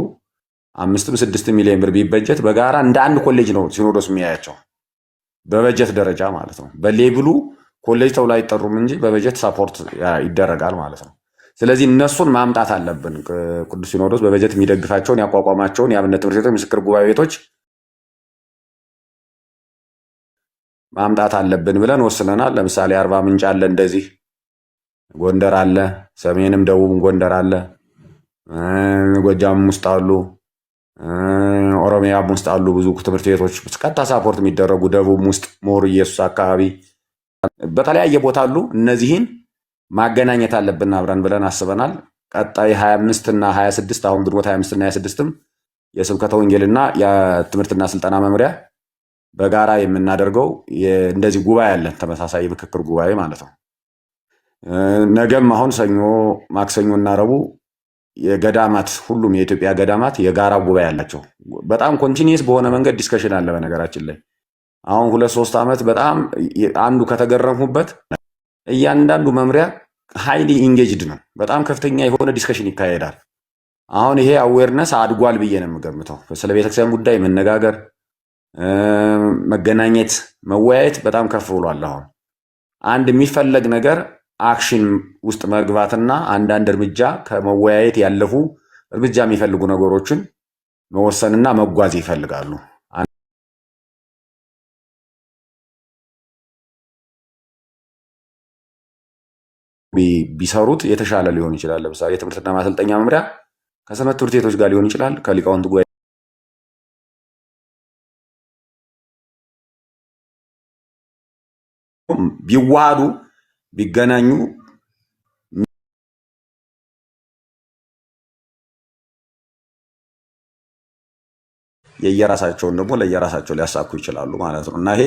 5-6 ሚሊዮን ብር ቢበጀት በጋራ እንደ አንድ ኮሌጅ ነው ሲኖዶስ የሚያያቸው በበጀት ደረጃ ማለት ነው። በሌብሉ ኮሌጅ ተብሎ አይጠሩም እንጂ በበጀት ሳፖርት ይደረጋል ማለት ነው። ስለዚህ እነሱን ማምጣት አለብን። ቅዱስ ሲኖዶስ በበጀት የሚደግፋቸውን ያቋቋማቸውን የአብነት ትምህርት ቤቶች፣ ምስክር ጉባኤ ቤቶች ማምጣት አለብን ብለን ወስነናል። ለምሳሌ አርባ ምንጭ አለ፣ እንደዚህ ጎንደር አለ፣ ሰሜንም ደቡብም ጎንደር አለ፣ ጎጃምም ውስጥ አሉ፣ ኦሮሚያም ውስጥ አሉ ብዙ ትምህርት ቤቶች ቀጥታ ሳፖርት የሚደረጉ ደቡብም ውስጥ ሞር ኢየሱስ አካባቢ በተለያየ ቦታ አሉ። እነዚህን ማገናኘት አለብን አብረን ብለን አስበናል። ቀጣይ 25 እና 26 አሁን ግንቦት 25 እና 26ም የስብከተ ወንጌልና የትምህርትና ስልጠና መምሪያ በጋራ የምናደርገው እንደዚህ ጉባኤ አለን፣ ተመሳሳይ ምክክር ጉባኤ ማለት ነው። ነገም አሁን ሰኞ፣ ማክሰኞ እና ረቡዕ የገዳማት ሁሉም የኢትዮጵያ ገዳማት የጋራ ጉባኤ አላቸው። በጣም ኮንቲኒየስ በሆነ መንገድ ዲስከሽን አለ። በነገራችን ላይ አሁን 2-3 ዓመት በጣም አንዱ ከተገረምሁበት እያንዳንዱ መምሪያ ሃይሊ ኢንጌጅድ ነው። በጣም ከፍተኛ የሆነ ዲስከሽን ይካሄዳል። አሁን ይሄ አዌርነስ አድጓል ብዬ ነው የምገምተው። ስለ ቤተክርስቲያን ጉዳይ መነጋገር፣ መገናኘት፣ መወያየት በጣም ከፍ ብሏል። አሁን አንድ የሚፈለግ ነገር አክሽን ውስጥ መግባትና አንዳንድ እርምጃ ከመወያየት ያለፉ እርምጃ የሚፈልጉ ነገሮችን መወሰንና መጓዝ ይፈልጋሉ። ቢሰሩት የተሻለ ሊሆን ይችላል። ለምሳሌ የትምህርትና ማሰልጠኛ መምሪያ ከሰንበት ትምህርት ቤቶች ጋር ሊሆን ይችላል፣ ከሊቃውንት ጉባኤ ቢዋሃዱ ቢገናኙ የየራሳቸውን ደግሞ ለየራሳቸው ሊያሳኩ ይችላሉ ማለት ነው እና ይሄ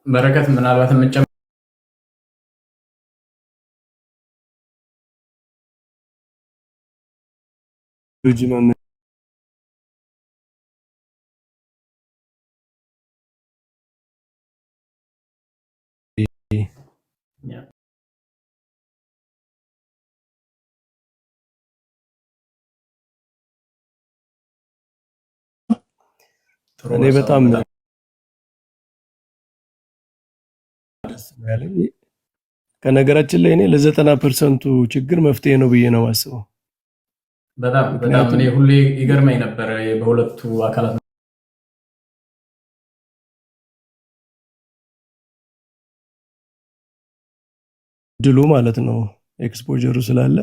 በረከት ምናልባት የምንጨምረው እኔ በጣም ደስ ያለኝ ከነገራችን ላይ እኔ ለ90% ችግር መፍትሄ ነው ብዬ ነው የማስበው። በጣም እኔ ሁሌ ይገርመኝ ነበር በሁለቱ አካላት ድሉ ማለት ነው ኤክስፖዠሩ ስላለ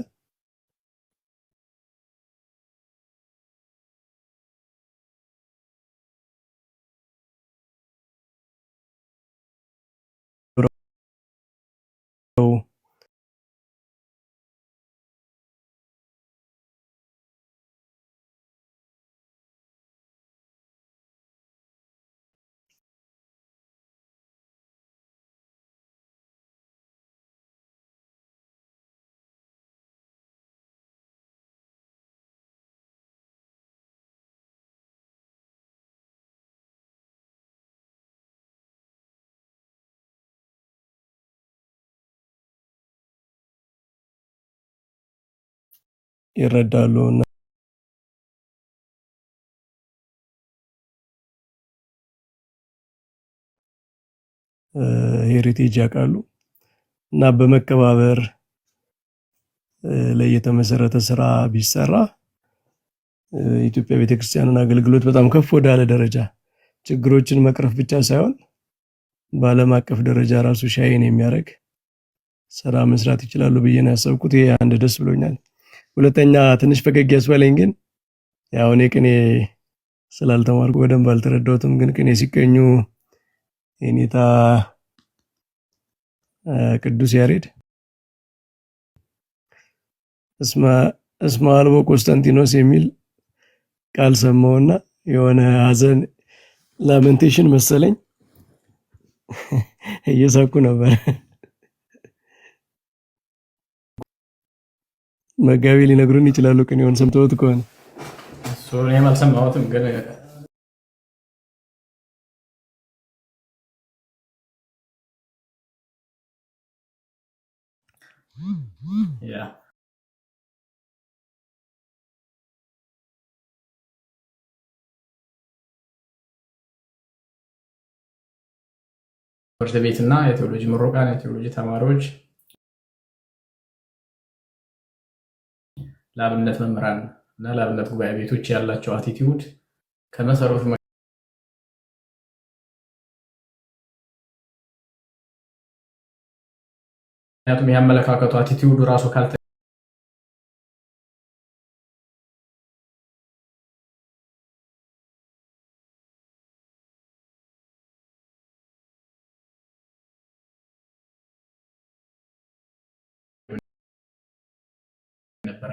ይረዳሉ እና ሄሪቴጅ ያውቃሉ እና በመከባበር ላይ የተመሰረተ ስራ ቢሰራ ኢትዮጵያ ቤተክርስቲያንን አገልግሎት በጣም ከፍ ወዳለ ደረጃ ችግሮችን መቅረፍ ብቻ ሳይሆን በዓለም አቀፍ ደረጃ ራሱ ሻይን የሚያደርግ ስራ መስራት ይችላሉ ብዬ ነው ያሰብኩት። ይሄ አንድ ደስ ብሎኛል። ሁለተኛ ትንሽ ፈገግ ያስባለኝ ግን ያው እኔ ቅኔ ስላልተማርኩ በደንብ አልተረዳሁትም፣ ግን ቅኔ ሲቀኙ የኔታ ቅዱስ ያሬድ እስመ አልቦ ቆስጠንጢኖስ የሚል ቃል ሰማውና የሆነ ሀዘን ላመንቴሽን መሰለኝ እየሳኩ ነበር። መጋቢ ሊነግሩን ይችላሉ ቅኔውን ሰምተውት ከሆነ። እኔም አልሰማሁትም ግን ያ ትምህርት ቤትና የቴዎሎጂ ምሩቃን የቴዎሎጂ ተማሪዎች ለአብነት መምህራን እና ለአብነት ጉባኤ ቤቶች ያላቸው አቲቲዩድ ከመሰረቱ ምክንያቱም ያመለካከቱ አቲቲዩዱ ራሱ ካልተ ነበር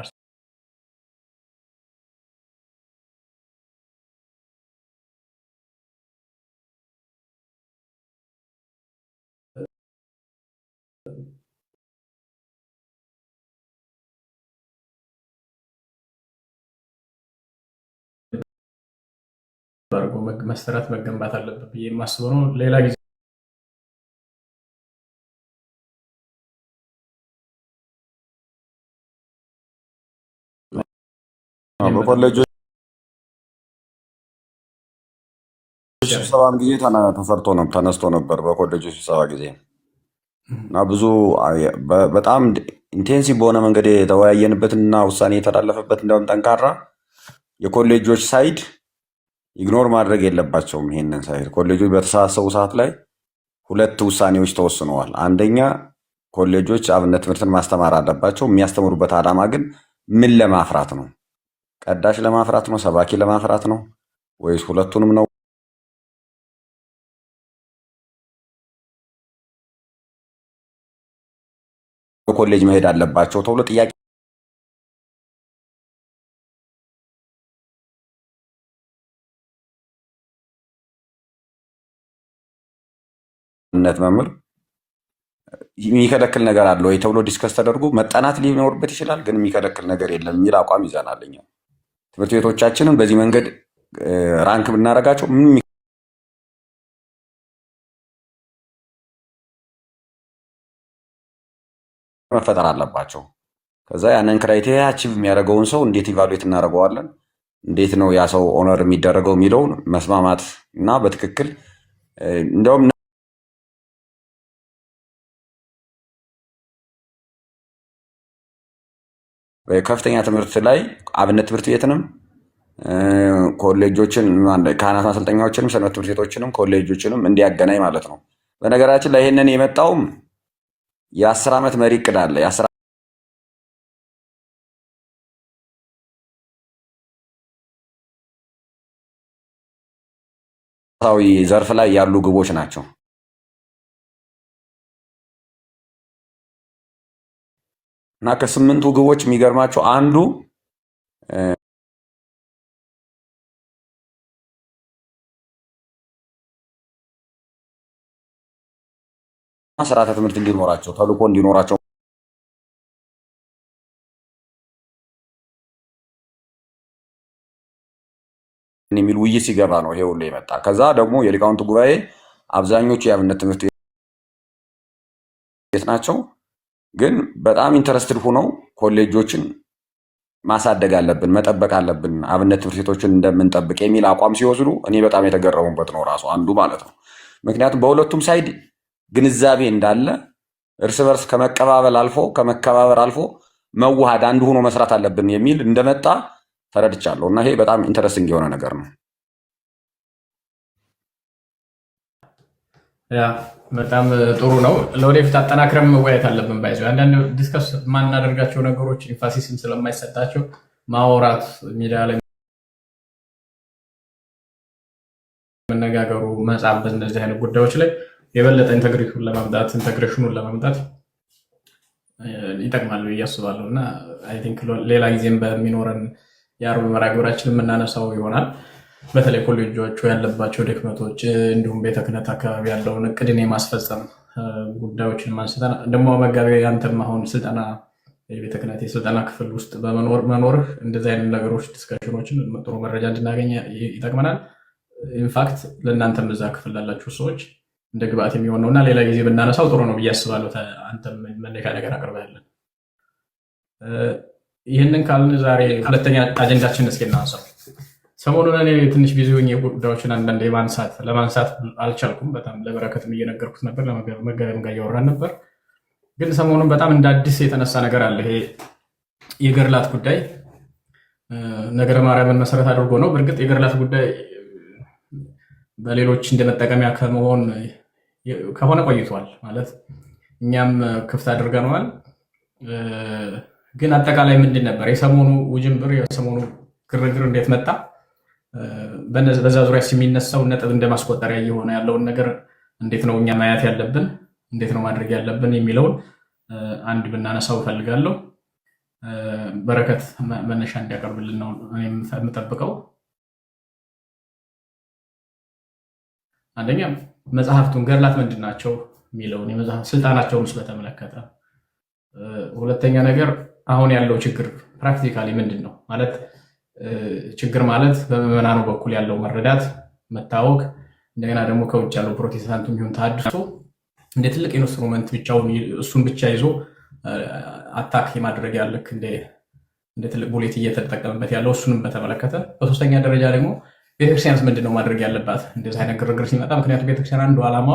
አድርጎ መሰረት መገንባት አለበት ብዬ የማስበው ነው። ሌላ ጊዜ በኮሌጆች ስብሰባም ጊዜ ተነስቶ ነበር። በኮሌጆች ስብሰባ ጊዜ እና ብዙ በጣም ኢንቴንሲቭ በሆነ መንገድ የተወያየንበትና ውሳኔ የተላለፈበት እንዲያውም ጠንካራ የኮሌጆች ሳይድ ኢግኖር ማድረግ የለባቸውም። ይሄንን ሳይድ ኮሌጆች በተሰባሰቡ ሰዓት ላይ ሁለት ውሳኔዎች ተወስነዋል። አንደኛ ኮሌጆች አብነት ትምህርትን ማስተማር አለባቸው። የሚያስተምሩበት ዓላማ ግን ምን ለማፍራት ነው? ቀዳሽ ለማፍራት ነው? ሰባኪ ለማፍራት ነው? ወይስ ሁለቱንም ነው? ኮሌጅ መሄድ አለባቸው ተብሎ ጥያቄ መምህር የሚከለክል ነገር አለ ወይ ተብሎ ዲስከስ ተደርጎ መጠናት ሊኖርበት ይችላል። ግን የሚከለክል ነገር የለም የሚል አቋም ይዘናል። እኛ ትምህርት ቤቶቻችንን በዚህ መንገድ ራንክ ብናደርጋቸው ምንም መፈጠር አለባቸው። ከዛ ያንን ክራይቴሪያ አቺቭ የሚያደርገውን ሰው እንዴት ኢቫሉዌት እናደርገዋለን፣ እንዴት ነው ያ ሰው ኦነር የሚደረገው የሚለውን መስማማት እና በትክክል እንደውም ከፍተኛ ትምህርት ላይ አብነት ትምህርት ቤትንም ኮሌጆችን ካህናት ማሰልጠኛዎችንም ሰንበት ትምህርት ቤቶችንም ኮሌጆችንም እንዲያገናኝ ማለት ነው። በነገራችን ላይ ይሄንን የመጣውም የ10 ዓመት መሪ እቅድ አለ። ዘርፍ ላይ ያሉ ግቦች ናቸው እና ከ8ቱ ግቦች የሚገርማቸው አንዱ ስርዓተ ትምህርት እንዲኖራቸው ተልእኮ እንዲኖራቸው የሚል ውይይት ሲገባ ነው ይሄ ሁሉ የመጣ። ከዛ ደግሞ የሊቃውንቱ ጉባኤ አብዛኞቹ የአብነት ትምህርት ቤት ናቸው፣ ግን በጣም ኢንተረስትድ ሆነው ኮሌጆችን ማሳደግ አለብን መጠበቅ አለብን አብነት ትምህርት ቤቶችን እንደምንጠብቅ የሚል አቋም ሲወስዱ እኔ በጣም የተገረሙበት ነው ራሱ አንዱ ማለት ነው። ምክንያቱም በሁለቱም ሳይድ ግንዛቤ እንዳለ እርስ በርስ ከመከባበር አልፎ መዋሃድ አንዱ ሆኖ መስራት አለብን የሚል እንደመጣ ተረድቻለሁ እና ይሄ በጣም ኢንተረስቲንግ የሆነ ነገር ነው። ያ በጣም ጥሩ ነው። ለወደፊት አጠናክረን መወያየት አለብን። ባይዘው አንዳንድ ዲስከስ ማናደርጋቸው ነገሮች ኢንፋሲስም ስለማይሰጣቸው ማውራት ሚዲያ ላይ መነጋገሩ መጻፍ በእነዚህ አይነት ጉዳዮች ላይ የበለጠ ኢንተግሬሽኑን ለማምጣት ይጠቅማል ብዬ አስባለሁ እና አይ ቲንክ ሌላ ጊዜም በሚኖረን የአርብ መርሃ ግብራችን የምናነሳው ይሆናል። በተለይ ኮሌጆቹ ያለባቸው ድክመቶች እንዲሁም ቤተ ክህነት አካባቢ ያለውን እቅድን የማስፈጸም ጉዳዮችን ማንስተን ደግሞ መጋቢ አንተም አሁን ስልጠና የቤተ ክህነት የስልጠና ክፍል ውስጥ መኖርህ እንደዚህ አይነት ነገሮች ዲስከሽኖችን ጥሩ መረጃ እንድናገኝ ይጠቅመናል። ኢንፋክት ለእናንተም እዛ ክፍል ላላችሁ ሰዎች እንደ ግብአት የሚሆን ነው እና ሌላ ጊዜ ብናነሳው ጥሩ ነው ብዬ አስባለሁ። አንተም መነሻ ነገር አቅርበህልን ይህንን ካልን ዛሬ ሁለተኛ አጀንዳችን እስኪ እናንሳው። ሰሞኑን እኔ ትንሽ ቢዚ ሆኜ ጉዳዮችን አንዳንድ ለማንሳት አልቻልኩም። በጣም ለበረከትም እየነገርኩት ነበር፣ ለመገበም ጋር እያወራን ነበር። ግን ሰሞኑን በጣም እንደ አዲስ የተነሳ ነገር አለ። ይሄ የገርላት ጉዳይ ነገረ ማርያምን መሰረት አድርጎ ነው። በእርግጥ የገርላት ጉዳይ በሌሎች እንደመጠቀሚያ ከሆነ ቆይቷል ማለት እኛም ክፍት አድርገነዋል። ግን አጠቃላይ ምንድን ነበር የሰሞኑ ውጅንብር፣ የሰሞኑ ግርግር እንዴት መጣ? በዛ ዙሪያ የሚነሳው ነጥብ እንደማስቆጠሪያ እየሆነ ያለውን ነገር እንዴት ነው እኛ ማየት ያለብን፣ እንዴት ነው ማድረግ ያለብን የሚለውን አንድ ብናነሳው እፈልጋለሁ። በረከት መነሻ እንዲያቀርብልን ነው የምጠብቀው። አንደኛ መጽሐፍቱን ገድላት ምንድን ናቸው የሚለውን የመጽሐፍ ስልጣናቸውንስ በተመለከተ፣ ሁለተኛ ነገር አሁን ያለው ችግር ፕራክቲካሊ ምንድን ነው ማለት ችግር ማለት በምዕመናኑ በኩል ያለው መረዳት መታወክ፣ እንደገና ደግሞ ከውጭ ያለው ፕሮቴስታንቱ የሚሆን ተሐድሶ እንደ ትልቅ ኢንስትሩመንት እሱን ብቻ ይዞ አታክ የማድረግ ያለክ እንደ ትልቅ ቡሌት እየተጠቀምበት ያለው እሱንም በተመለከተ፣ በሶስተኛ ደረጃ ደግሞ ቤተክርስቲያንስ ምንድን ነው ማድረግ ያለባት እንደዚህ አይነት ግርግር ሲመጣ? ምክንያቱም ቤተክርስቲያን አንዱ ዓላማ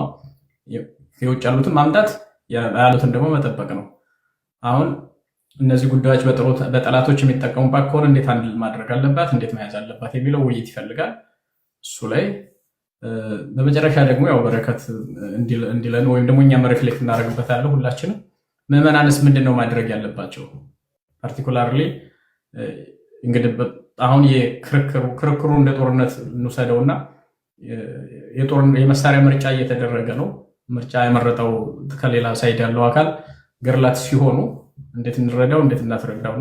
የውጭ ያሉትን ማምጣት ያሉትን ደግሞ መጠበቅ ነው። አሁን እነዚህ ጉዳዮች በጠላቶች የሚጠቀሙባት ከሆነ እንዴት አንድ ማድረግ አለባት፣ እንዴት መያዝ አለባት የሚለው ውይይት ይፈልጋል። እሱ ላይ በመጨረሻ ደግሞ ያው በረከት እንዲለን ወይም ደግሞ እኛም ሪፍሌክት እናደርግበታለን ሁላችንም። ምዕመናንስ ምንድን ነው ማድረግ ያለባቸው? ፓርቲኩላርሊ እንግዲህ አሁን ክርክሩ እንደ ጦርነት እንውሰደውና የመሳሪያ ምርጫ እየተደረገ ነው። ምርጫ የመረጠው ከሌላ ሳይድ ያለው አካል ገርላት ሲሆኑ እንዴት እንረዳው፣ እንዴት እናስረዳው፣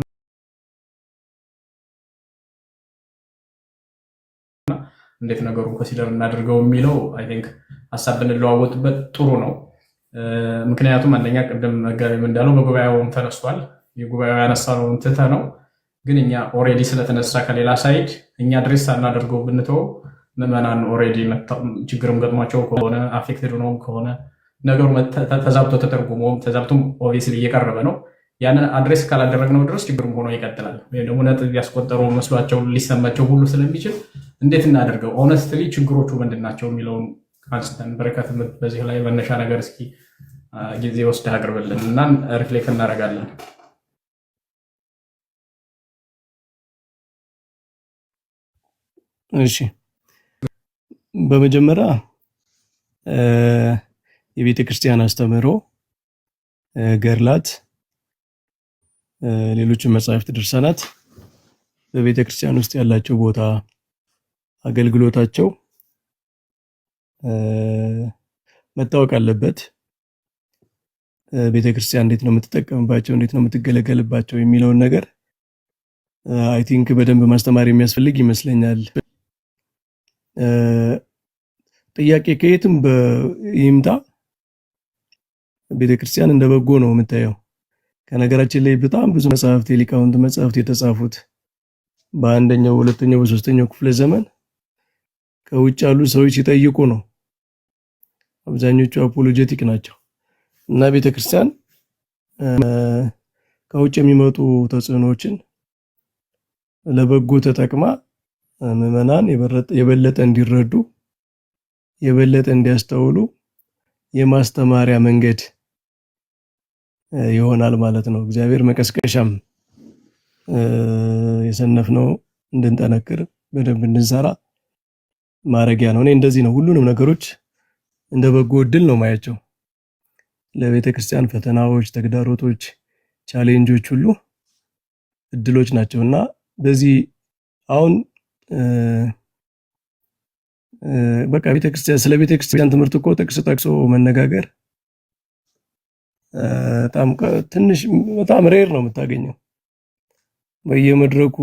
እንዴት ነገሩን ኮንሲደር እናድርገው የሚለው አይ ቲንክ ሀሳብ ብንለዋወጥበት ጥሩ ነው። ምክንያቱም አንደኛ ቅድም መጋቢም እንዳለው በጉባኤውም ተነስቷል። የጉባኤው ያነሳነውን ትተ ነው ግን እኛ ኦልሬዲ ስለተነሳ ከሌላ ሳይድ እኛ ድሬስ ሳናደርገው ብንተወው ምዕመናን ኦልሬዲ ችግርም ገጥሟቸው ከሆነ አፌክትድ ሆነውም ከሆነ ነገሩ ተዛብቶ ተተርጉሞም ተዛብቶም ኦብቪየስሊ እየቀረበ ነው። ያንን አድሬስ ካላደረግነው ድረስ ችግሩም ሆኖ ይቀጥላል። ወይም ደግሞ ነጥብ ያስቆጠሩ መስሏቸው ሊሰማቸው ሁሉ ስለሚችል እንዴት እናደርገው፣ ኦነስትሊ ችግሮቹ ምንድን ናቸው የሚለውን አንስተን በረከት በዚህ ላይ መነሻ ነገር እስኪ ጊዜ ወስደህ አቅርብልን እና ሪፍሌክት እናደርጋለን። እሺ፣ በመጀመሪያ የቤተ ክርስቲያን አስተምህሮ ገድላት፣ ሌሎችን መጻሕፍት፣ ድርሳናት በቤተ ክርስቲያን ውስጥ ያላቸው ቦታ፣ አገልግሎታቸው መታወቅ አለበት። ቤተ ክርስቲያን እንዴት ነው የምትጠቀምባቸው፣ እንዴት ነው የምትገለገልባቸው የሚለውን ነገር አይ ቲንክ በደንብ ማስተማር የሚያስፈልግ ይመስለኛል። ጥያቄ ከየትም ይምጣ ቤተክርስቲያን እንደ በጎ ነው የምታየው። ከነገራችን ላይ በጣም ብዙ መጽሐፍት፣ የሊቃውንት መጽሐፍት የተጻፉት በአንደኛው፣ ሁለተኛው፣ በሶስተኛው ክፍለ ዘመን ከውጭ ያሉ ሰዎች ሲጠይቁ ነው። አብዛኞቹ አፖሎጀቲክ ናቸው እና ቤተክርስቲያን ከውጭ የሚመጡ ተጽዕኖዎችን ለበጎ ተጠቅማ ምዕመናን የበለጠ እንዲረዱ የበለጠ እንዲያስተውሉ የማስተማሪያ መንገድ ይሆናል ማለት ነው። እግዚአብሔር መቀስቀሻም የሰነፍነው እንድንጠነክር በደንብ እንድንሰራ ማረጊያ ነው። እኔ እንደዚህ ነው ሁሉንም ነገሮች እንደ በጎ እድል ነው ማያቸው። ለቤተ ክርስቲያን ፈተናዎች፣ ተግዳሮቶች፣ ቻሌንጆች ሁሉ እድሎች ናቸውና በዚህ አሁን በቃ ቤተክርስቲያን ስለ ቤተክርስቲያን ትምህርት እኮ ጥቅስ ጠቅሶ መነጋገር በጣም ሬር ነው የምታገኘው። በየመድረኩ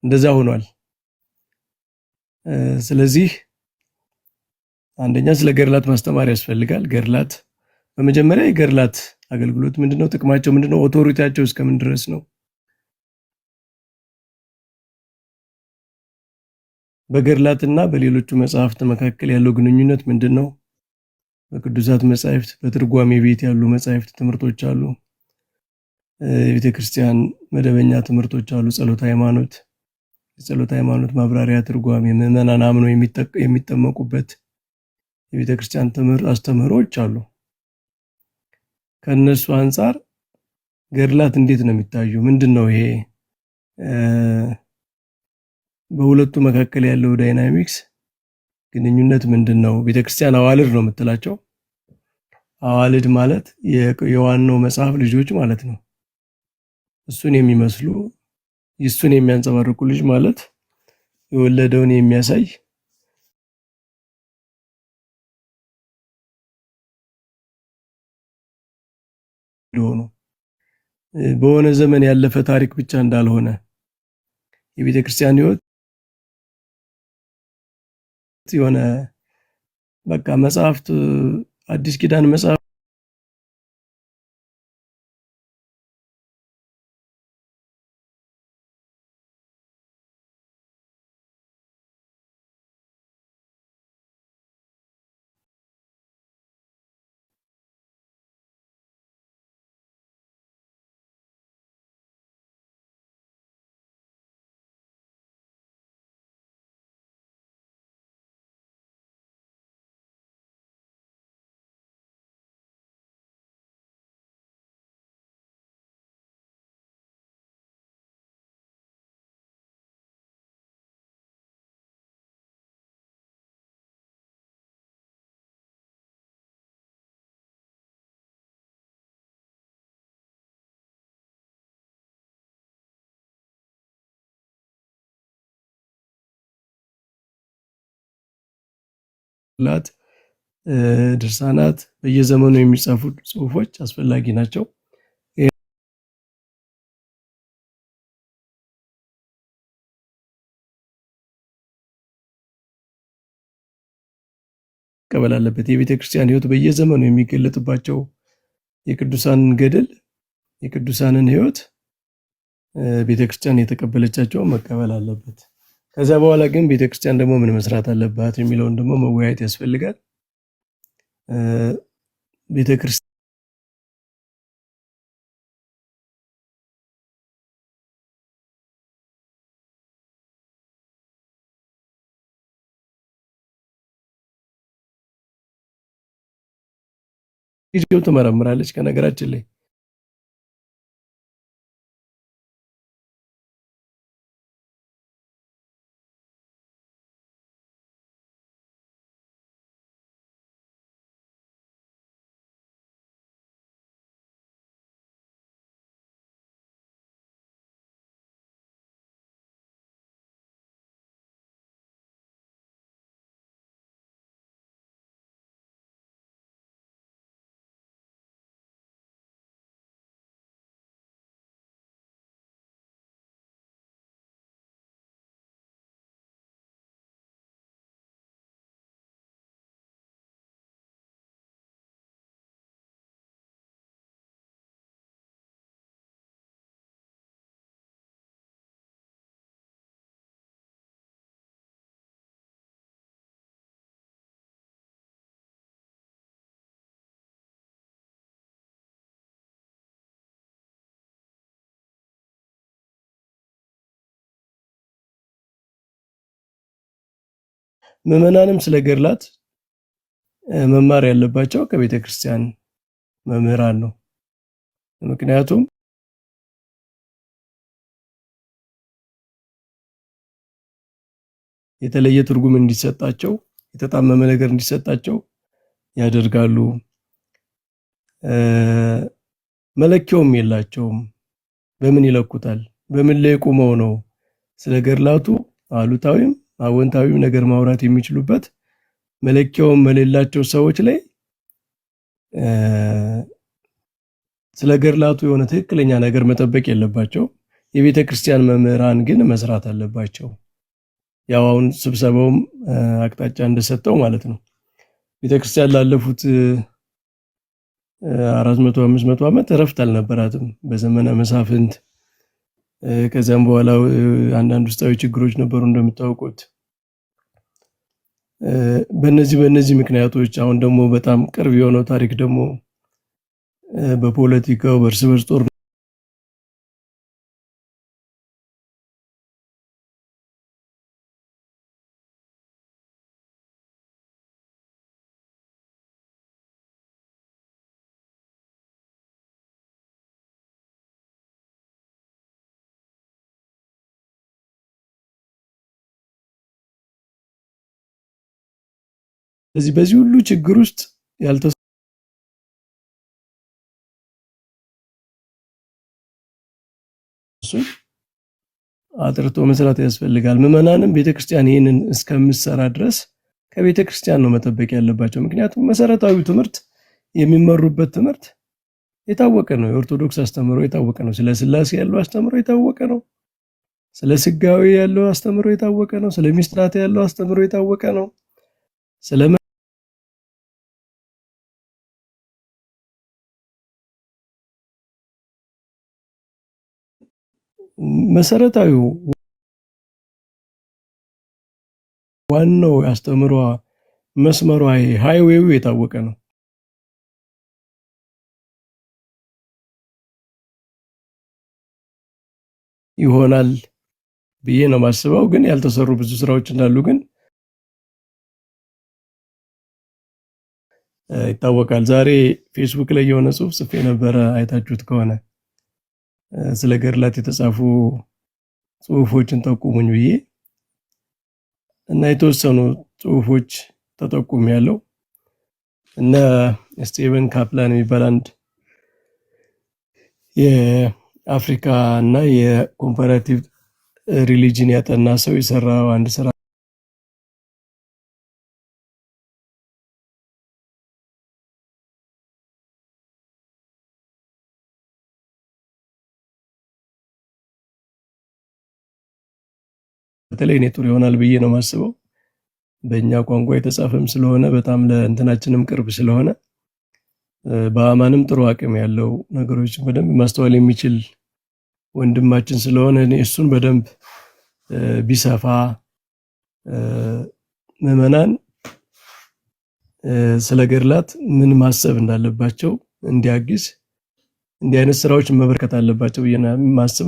እንደዛ ሆኗል። ስለዚህ አንደኛ ስለ ገድላት ማስተማር ያስፈልጋል። ገድላት በመጀመሪያ የገድላት አገልግሎት ምንድነው? ጥቅማቸው ምንድነው? ኦቶሪቲያቸው እስከምን ድረስ ነው? በገድላትና በሌሎቹ መጽሐፍት መካከል ያለው ግንኙነት ምንድን ነው? በቅዱሳት መጻሕፍት በትርጓሜ ቤት ያሉ መጻሕፍት ትምህርቶች አሉ። የቤተ ክርስቲያን መደበኛ ትምህርቶች አሉ። ጸሎተ ሃይማኖት፣ የጸሎተ ሃይማኖት ማብራሪያ፣ ትርጓሜ፣ ምዕመናን አምነው የሚጠመቁበት የቤተ ክርስቲያን ትምህርት አስተምህሮች አሉ። ከነሱ አንጻር ገድላት እንዴት ነው የሚታዩ? ምንድን ነው ይሄ በሁለቱ መካከል ያለው ዳይናሚክስ ግንኙነት ምንድን ነው? ቤተክርስቲያን አዋልድ ነው የምትላቸው። አዋልድ ማለት የዋናው መጽሐፍ ልጆች ማለት ነው። እሱን የሚመስሉ እሱን የሚያንጸባርቁ ልጅ ማለት የወለደውን የሚያሳይ ሆኖ በሆነ ዘመን ያለፈ ታሪክ ብቻ እንዳልሆነ የቤተ ክርስቲያን ሕይወት የሆነ በቃ መጽሐፍት አዲስ ኪዳን መጽሐፍ ላት ድርሳናት በየዘመኑ የሚጻፉ ጽሁፎች አስፈላጊ ናቸው። ቀበል አለበት። የቤተ ክርስቲያን ሕይወት በየዘመኑ የሚገለጥባቸው የቅዱሳንን ገድል የቅዱሳንን ሕይወት ቤተ ክርስቲያን የተቀበለቻቸው መቀበል አለበት። ከዚያ በኋላ ግን ቤተ ክርስቲያን ደግሞ ምን መስራት አለባት የሚለውን ደግሞ መወያየት ያስፈልጋል። ቤተ ክርስቲያን ትመረምራለች። ከነገራችን ላይ ምዕመናንም ስለ ገድላት መማር ያለባቸው ከቤተ ክርስቲያን መምህራን ነው። ምክንያቱም የተለየ ትርጉም እንዲሰጣቸው፣ የተጣመመ ነገር እንዲሰጣቸው ያደርጋሉ። መለኪያውም የላቸውም። በምን ይለኩታል? በምን ላይ ቆመው ነው ስለ ገድላቱ አሉታዊም አወንታዊም ነገር ማውራት የሚችሉበት? መለኪያውም በሌላቸው ሰዎች ላይ ስለ ገድላቱ የሆነ ትክክለኛ ነገር መጠበቅ የለባቸው። የቤተ ክርስቲያን መምህራን ግን መስራት አለባቸው። ያው አሁን ስብሰባውም አቅጣጫ እንደሰጠው ማለት ነው። ቤተ ክርስቲያን ላለፉት 400-500 ዓመት እረፍት አልነበራትም በዘመነ መሳፍንት። ከዚያም በኋላ አንዳንድ ውስጣዊ ችግሮች ነበሩ እንደምታውቁት። በእነዚህ ምክንያቶች አሁን ደግሞ በጣም ቅርብ የሆነው ታሪክ ደግሞ በፖለቲካው በእርስ በርስ ጦር በዚህ ሁሉ ችግር ውስጥ አጥርቶ መስራት ያስፈልጋል። ምዕመናንም ቤተክርስቲያን ይህንን እስከምትሰራ ድረስ ከቤተክርስቲያን ነው መጠበቅ ያለባቸው። ምክንያቱም መሰረታዊ ትምህርት የሚመሩበት ትምህርት የታወቀ ነው። የኦርቶዶክስ አስተምሮ የታወቀ ነው። ስለ ሥላሴ ያለው አስተምሮ የታወቀ ነው። ስለ ስጋዊ ያለው አስተምሮ የታወቀ ነው። ስለ ሚስጥራት ያለው አስተምሮ የታወቀ ነው። ስለ መሰረታዊው ዋናው አስተምሯ መስመሯ ሃይዌው የታወቀ ነው። ይሆናል ብዬ ነው ማስበው። ግን ያልተሰሩ ብዙ ስራዎች እንዳሉ ግን ይታወቃል። ዛሬ ፌስቡክ ላይ የሆነ ጽሑፍ ጽፌ ነበረ፣ አይታችሁት ከሆነ ስለ ገድላት የተጻፉ ጽሑፎችን ጠቁሙኝ ብዬ እና የተወሰኑ ጽሑፎች ተጠቁም ያለው እነ ስቲቨን ካፕላን የሚባል አንድ የአፍሪካ እና የኮምፓራቲቭ ሪሊጅን ያጠና ሰው የሰራው አንድ ስራ በተለይ እኔ ጥሩ ይሆናል ብዬ ነው ማስበው። በእኛ ቋንቋ የተጻፈም ስለሆነ በጣም ለእንትናችንም ቅርብ ስለሆነ በአማንም ጥሩ አቅም ያለው ነገሮችን በደንብ ማስተዋል የሚችል ወንድማችን ስለሆነ እኔ እሱን በደንብ ቢሰፋ ምዕመናን ስለ ገድላት ምን ማሰብ እንዳለባቸው እንዲያግዝ እንዲህ አይነት ስራዎች መበርከት አለባቸው ብዬ ነው ማስበው።